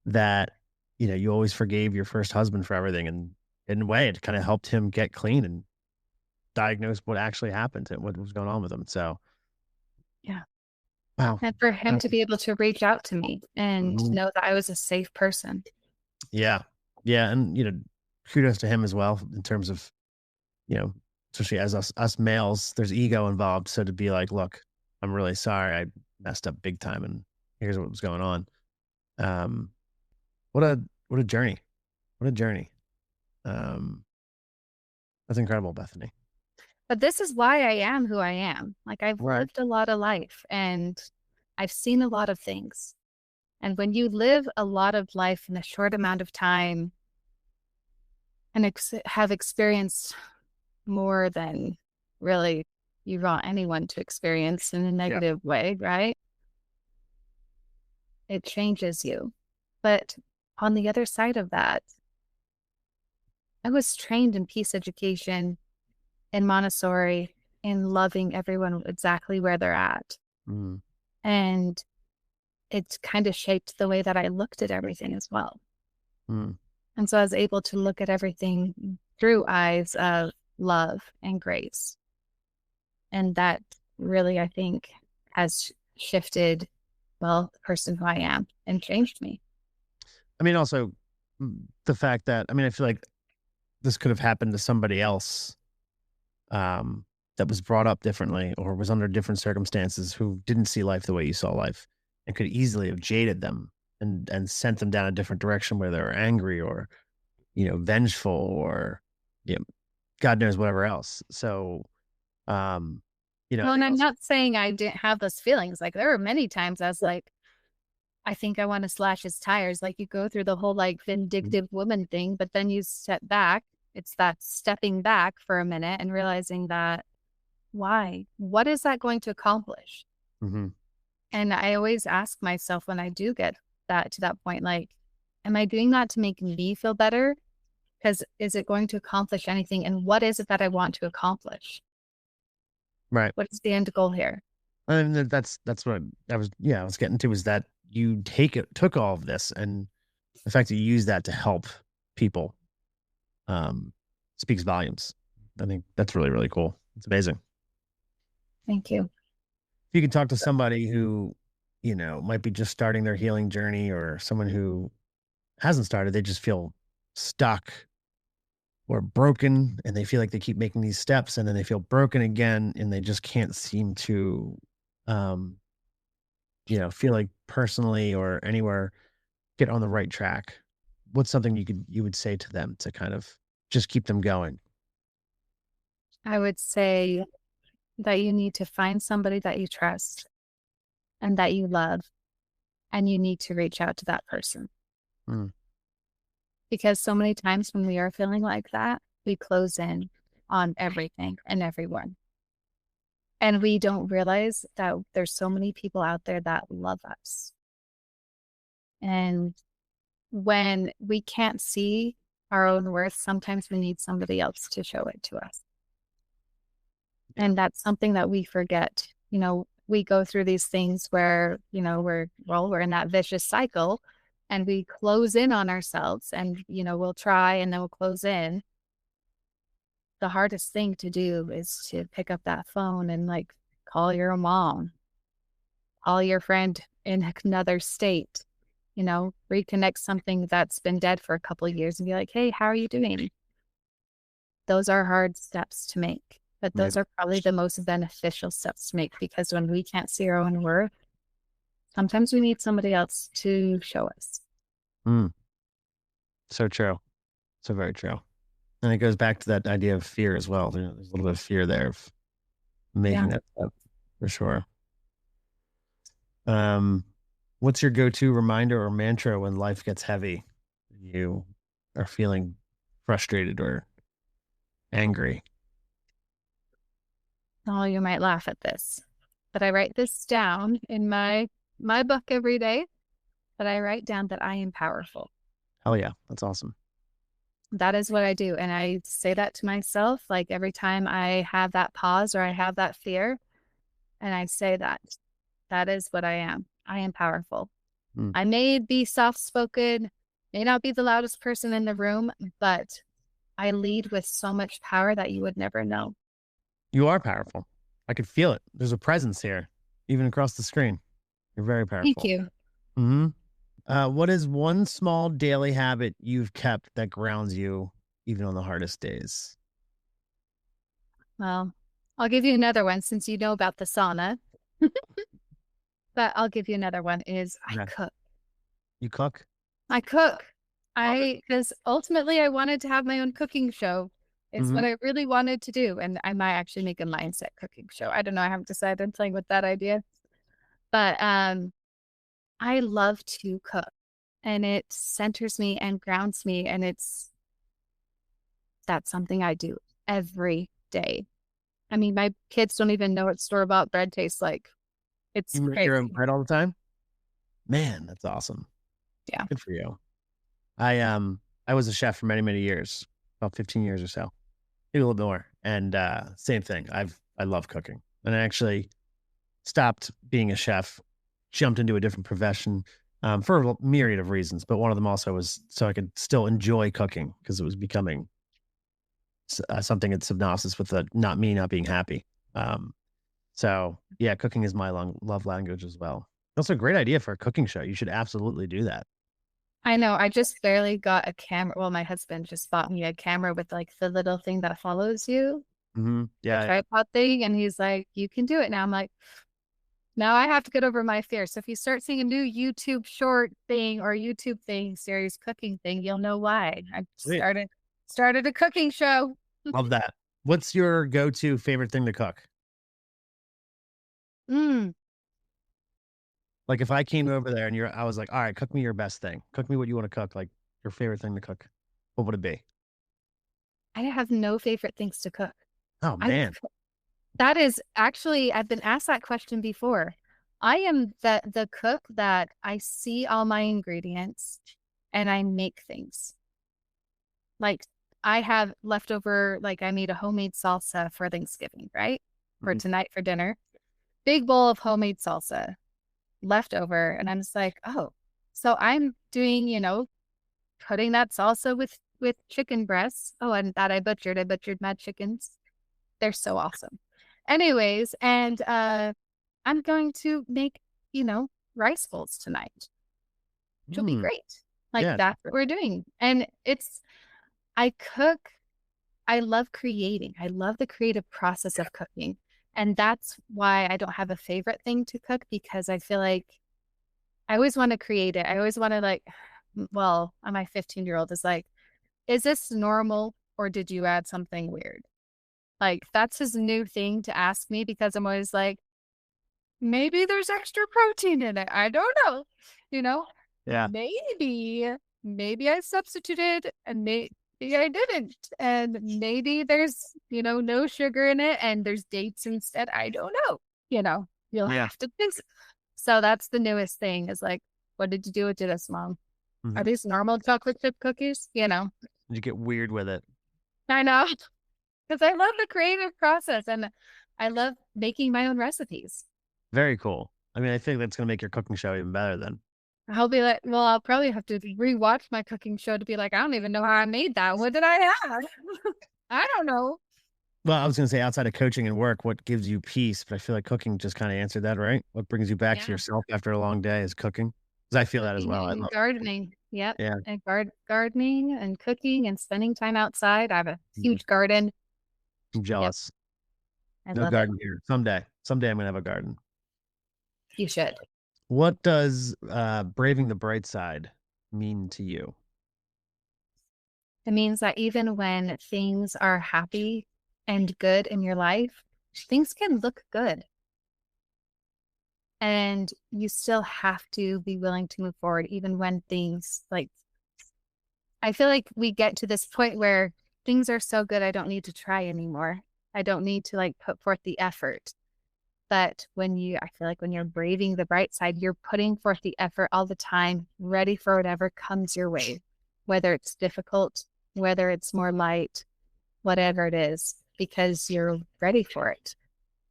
that you always forgave your first husband for everything, and in a way, it kind of helped him get clean and diagnose what actually happened and what was going on with him. So, Yeah. wow. And for him Uh, to be able to reach out to me and mhm. know that I was a safe person. Yeah, yeah, and kudos to him as well in terms of you know, especially as us males, there's ego involved. So to be like, look, I'm really sorry, I messed up big time, and here's what was going on. Um, what a what a journey, what a journey. Um, that's incredible, Bethany. But this is why I am who I am. Like, I've Right. lived a lot of life and I've seen a lot of things. And when you live a lot of life in a short amount of time and have experienced more than really you want anyone to experience in a Yeah. negative way, right? It changes you. But on the other side of that, I was trained in peace education, in Montessori, in loving everyone exactly where they're at. Mm, And it kind of shaped the way that I looked at everything as well. mm. And so I was able to look at everything through eyes of love and grace. And that really, I think, has shifted, well, the person who I am and changed me. I mean, also the fact that I feel like this could have happened to somebody else, that was brought up differently or was under different circumstances who didn't see life the way you saw life and could easily have jaded them and sent them down a different direction where they were angry or, vengeful or, you know, God knows whatever else. So, um, I Well, and think I'm also, not saying I didn't have those feelings. Like there were many times I was like, I think I want to slash his tires. Like you go through the whole like vindictive woman thing, but then you step back. It's that stepping back for a minute and realizing that why? What is that going to accomplish? mm-hmm, And I always ask myself when I do get that to that point, like, am I doing that to make me feel better? Because is it going to accomplish anything? And what is it that I want to accomplish? right. What is the end goal here? And that's what I was getting to is that you took all of this and the fact that you use that to help people, um, speaks volumes. I think that's really, really cool. It's amazing. Thank you. If you can talk to somebody who, might be just starting their healing journey or someone who hasn't started, they just feel stuck or broken and they feel like they keep making these steps and then they feel broken again and they just can't seem to, um, feel like personally or anywhere get on the right track. What's something you would say to them to kind of just keep them going? I would say that you need to find somebody that you trust and that you love, and you need to reach out to that person. Mm, Because so many times when we are feeling like that, we close in on everything and everyone. And we don't realize that there's so many people out there that love us. And when we can't see our own worth, sometimes we need somebody else to show it to us. yeah. And that's something that we forget. We go through these things where, we're in that vicious cycle and we close in on ourselves and, we'll try and then we'll close in. The hardest thing to do is to pick up that phone and like call your mom, call your friend in another state, reconnect something that's been dead for a couple of years and be like, hey, how are you doing? Those are hard steps to make, but Yeah. those are probably the most beneficial steps to make because when we can't see our own worth, sometimes we need somebody else to show us. Mm, so true. So very true. And it goes back to that idea of fear as well. There's a little bit of fear there of making Yeah. that step for sure. Um, what's your go-to reminder or mantra when life gets heavy? You are feeling frustrated or angry. Oh, you might laugh at this, but I write this down in my book every day, but I write down that I am powerful. Hell yeah, that's awesome. That is what I do. And I say that to myself, like every time I have that pause or I have that fear, and I say that is what I am. I am powerful. Mm. I may be soft spoken, may not be the loudest person in the room, but I lead with so much power that you would never know. You are powerful. I could feel it. There's a presence here, even across the screen. You're very Thank powerful. you. Hmm. What is one small daily habit you've kept that grounds you even on the hardest days? Well, I'll give you another one since you know about the sauna, but I'll give you another one is I Okay. cook. You cook? I cook. Love it. Because ultimately I wanted to have my own cooking show. It's Hmm. what I really wanted to do. And I might actually make a mindset cooking show. I don't know. I haven't decided. I'm playing with that idea. But I love to cook and it centers me and grounds me. And that's something I do every day. I mean, my kids don't even know what store-bought bread tastes like. It's You make your own crazy. bread all the time? Man, that's awesome. Yeah. Good for you. I was a chef for many, many years, about 15 years or so. Maybe a little bit more. And same thing. I love cooking. And I actually stopped being a chef, jumped into a different profession for a myriad of reasons. But one of them also was so I could still enjoy cooking because it was becoming something at synopsis with the not me not being happy. Um, so yeah, cooking is my love language as well. Also, a great idea for a cooking show. You should absolutely do that. I know. I just barely got a camera. Well, my husband just bought me a camera with like the little thing that follows you, the Yeah, tripod thing. And he's like, you can do it now. I'm like, Now I have to get over my fear. So if you start seeing a new YouTube short thing or YouTube thing, series cooking thing, you'll know why. I Sweet. started a cooking show. Love that. What's your go-to favorite thing to cook? Mm, Like if I came over there and I was like, all right, cook me your best thing. Cook me what you want to cook, like your favorite thing to cook. What would it be? I have no favorite things to cook. Oh I man. That is actually, I've been asked that question before. I am the cook that I see all my ingredients and I make things. Like I have leftover, like I made a homemade salsa for Thanksgiving, right? For Mhm. tonight for dinner. Big bowl of homemade salsa leftover. And I'm just like, oh, so I'm doing, putting that salsa with chicken breasts. Oh, and that I butchered my chickens. They're so awesome. Anyways, and I'm going to make, rice bowls tonight, which will be Mm, great. Like yeah. that's what we're doing. And I cook, I love creating. I love the creative process of cooking. And that's why I don't have a favorite thing to cook because I feel like I always want to create it. I always want to well, my 15-year-old is like, is this normal or did you add something weird? Like that's his new thing to ask me because I'm always like, maybe there's extra protein in it. I don't know. You know, Yeah. maybe I substituted and maybe I didn't. And maybe there's, no sugar in it and there's dates instead. I don't know. You'll Yeah. have to fix it. So that's the newest thing is like, what did you do with this, Mom? Are Mhm. these normal chocolate chip cookies? Did you get weird with it? I know because I love the creative process and I love making my own recipes. Very cool. I mean, I think that's gonna make your cooking show even better then. I'll be like, well, I'll probably have to rewatch my cooking show to be like, I don't even know how I made that. What did I have? I don't know. Well, I was gonna say outside of coaching and work, what gives you peace? But I feel like cooking just kind of answered that, right? What brings you back to Yeah. yourself after a long day is cooking. Because I feel that as Cooking well. I and love, gardening. Yep. yeah, And gardening and cooking and spending time outside. I have a mhm. huge garden. I'm Yep. jealous. I No love it. garden here. Someday I'm gonna have a garden. You should. What does braving the bright side mean to you? It means that even when things are happy and good in your life, things can look good. And you still have to be willing to move forward, even when things I feel like we get to this point where things are so good, I don't need to try anymore. I don't need to put forth the effort. But I feel like when you're braving the bright side, you're putting forth the effort all the time, ready for whatever comes your way, whether it's difficult, whether it's more light, whatever it is, because you're ready for it.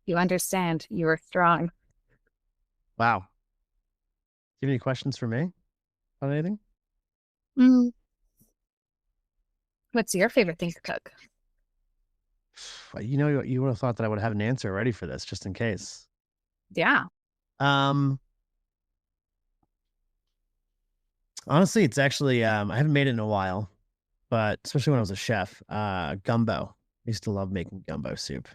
You understand you are strong. Wow. Do you have any questions for me on anything? Mm. What's your favorite thing to cook? You would have thought that I would have an answer ready for this, just in case. Yeah. Um, Honestly, it's actually I haven't made it in a while, but especially when I was a chef, gumbo. I used to love making gumbo soup.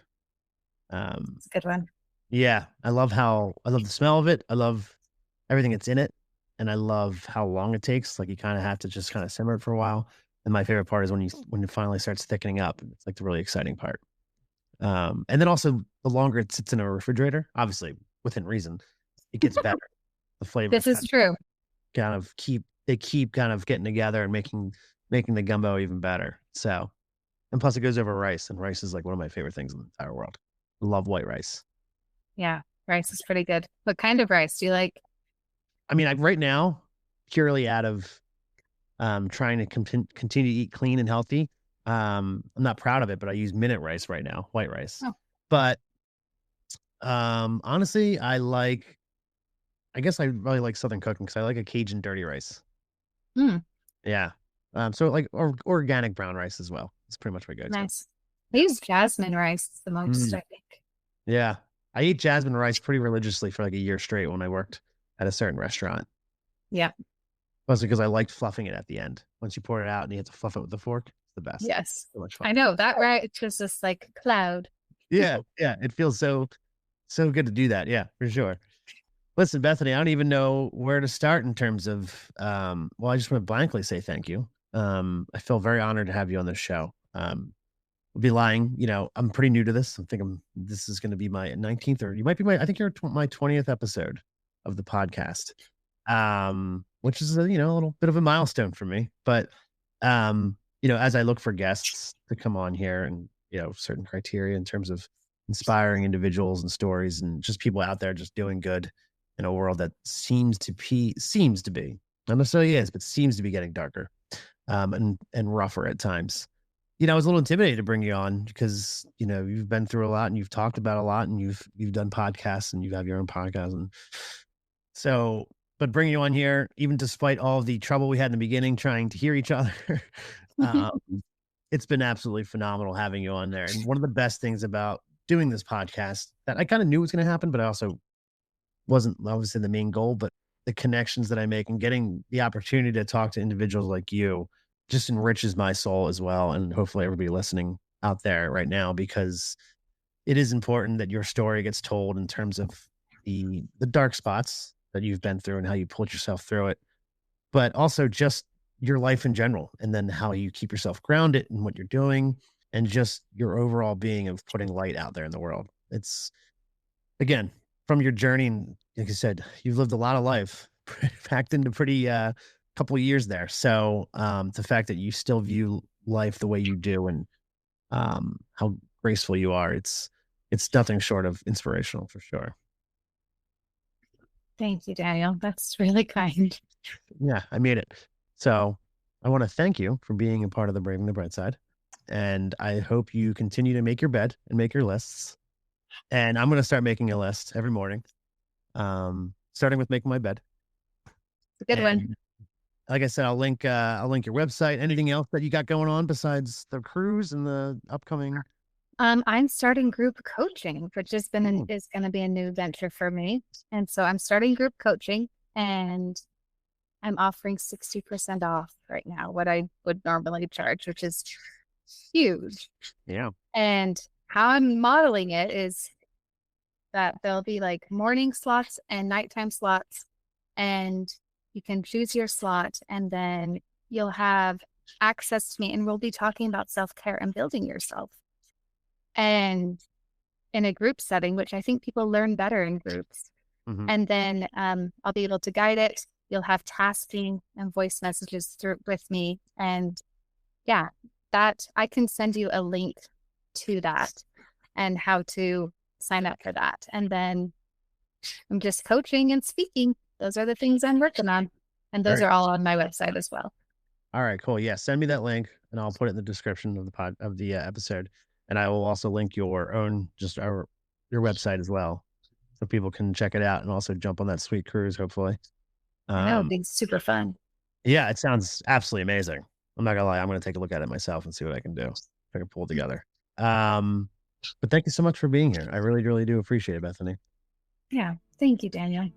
Um, It's a good one. yeah, I love the smell of it. I love everything that's in it, and I love how long it takes. Like you kind of have to just kind of simmer it for a while. And my favorite part is when it finally starts thickening up. It's like the really exciting part. And then also the longer it sits in a refrigerator, obviously within reason, it gets better. The flavors This is true. kind of keep kind of getting together and making the gumbo even better. So, and plus it goes over rice, and rice is like one of my favorite things in the entire world. I love white rice. Yeah. Rice is pretty good. What kind of rice do you like? I mean, right now, purely out of trying to continue to eat clean and healthy. I'm not proud of it, but I use minute rice right now, white rice. Oh, But honestly, I guess I really like Southern cooking because I like a Cajun dirty rice. mm, Yeah. So like organic brown rice as well. It's pretty much my go-to. nice. I use jasmine rice the most, Mm, I think. yeah. I ate jasmine rice pretty religiously for like a year straight when I worked at a certain restaurant. Yeah. Mostly because I liked fluffing it at the end. Once you pour it out and you have to fluff it with the fork, it's the best. Yes. So much fun. I know that, right? It's just like cloud. Yeah, yeah. It feels so good to do that. Yeah, for sure. Listen, Bethany, I don't even know where to start in terms of, well, I just want to blankly say thank you. I feel very honored to have you on this show. I'd be lying, I'm pretty new to this. This is going to be my 19th, or you might be I think you're my 20th episode of the podcast, which is a little bit of a milestone for me. But, as I look for guests to come on here and, certain criteria in terms of inspiring individuals and stories and just people out there just doing good in a world that seems to be, not necessarily is, but seems to be getting darker, and rougher at times. I was a little intimidated to bring you on because, you've been through a lot and you've talked about a lot and you've done podcasts and you have your own podcast. And so, but bringing you on here, even despite all of the trouble we had in the beginning, trying to hear each other, um, it's been absolutely phenomenal having you on there. And one of the best things about doing this podcast that I kind of knew was going to happen, but I also wasn't obviously the main goal, but the connections that I make and getting the opportunity to talk to individuals like you just enriches my soul as well. And hopefully everybody listening out there right now, because it is important that your story gets told in terms of the dark spots that you've been through and how you pulled yourself through it, but also just your life in general, and then how you keep yourself grounded in what you're doing and just your overall being of putting light out there in the world. It's, again, from your journey, and like I said, you've lived a lot of life packed into pretty couple of years there. So the fact that you still view life the way you do, and how graceful you are, it's nothing short of inspirational for sure. Thank you, Daniel. That's really kind. Yeah, I mean it. So I want to thank you for being a part of the Braving the Bright Side. And I hope you continue to make your bed and make your lists. And I'm going to start making a list every morning, starting with making my bed. It's a good one. Like I said, I'll link your website. Anything else that you got going on besides the cruise and the upcoming? I'm starting group coaching, which is going to be a new venture for me. And so I'm starting group coaching, and I'm offering 60% off right now, what I would normally charge, which is huge. Yeah. And how I'm modeling it is that there'll be like morning slots and nighttime slots, and you can choose your slot, and then you'll have access to me, and we'll be talking about self-care and building yourself. And in a group setting, which I think people learn better in groups. Mm-hmm. And then I'll be able to guide it. You'll have tasking and voice messages with me. And yeah, that I can send you a link to that and how to sign up for that. And then I'm just coaching and speaking. Those are the things I'm working on. And those are all on my website as well. All right, cool. Yeah, send me that link and I'll put it in the description of the episode. And I will also link your website as well, so people can check it out and also jump on that sweet cruise, hopefully. I know, it'd be super fun. Yeah, it sounds absolutely amazing. I'm not gonna lie, I'm gonna take a look at it myself and see what I can do, if I can pull it together. But thank you so much for being here. I really, really do appreciate it, Bethany. Yeah, thank you, Daniel.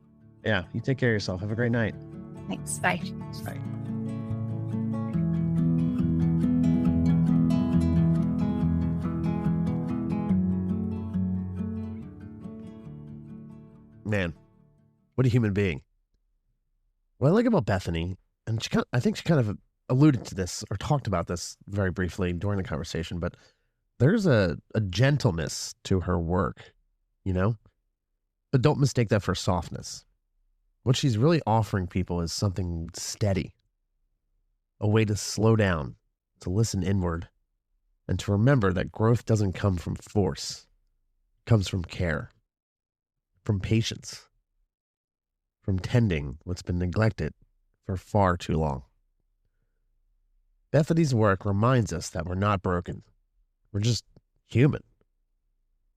Yeah, you take care of yourself. Have a great night. Thanks. Bye. Bye. Man, what a human being. What I like about Bethany, and I think she kind of alluded to this or talked about this very briefly during the conversation, but there's a gentleness to her work, but don't mistake that for softness. What she's really offering people is something steady, a way to slow down, to listen inward, and to remember that growth doesn't come from force. It comes from care, from patience, from tending what's been neglected for far too long. Bethany's work reminds us that we're not broken. We're just human.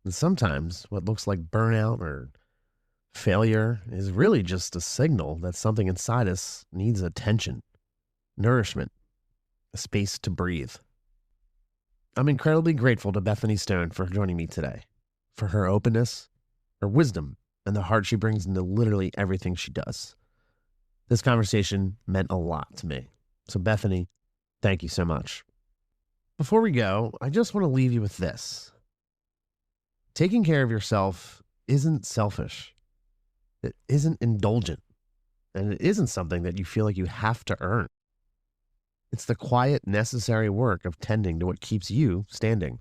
And sometimes what looks like burnout or failure is really just a signal that something inside us needs attention, nourishment, a space to breathe. I'm incredibly grateful to Bethany Stone for joining me today, for her openness, her wisdom, and the heart she brings into literally everything she does. This conversation meant a lot to me. So Bethany, thank you so much. Before we go, I just want to leave you with this. Taking care of yourself isn't selfish. It isn't indulgent, and it isn't something that you feel like you have to earn. It's the quiet, necessary work of tending to what keeps you standing,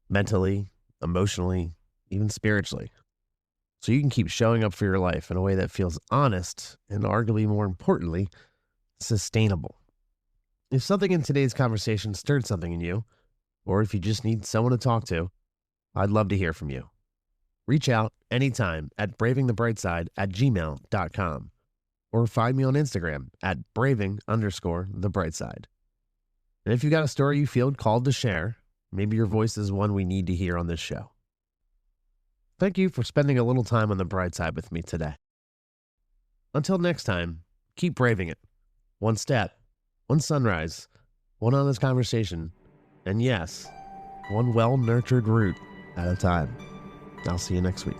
mentally, emotionally, even spiritually, so you can keep showing up for your life in a way that feels honest and, arguably more importantly, sustainable. If something in today's conversation stirred something in you, or if you just need someone to talk to, I'd love to hear from you. Reach out anytime at bravingthebrightside@gmail.com or find me on Instagram at braving_thebrightside. And if you got a story you feel called to share, maybe your voice is one we need to hear on this show. Thank you for spending a little time on the bright side with me today. Until next time, keep braving it. One step, one sunrise, one honest conversation, and yes, one well-nurtured root at a time. I'll see you next week.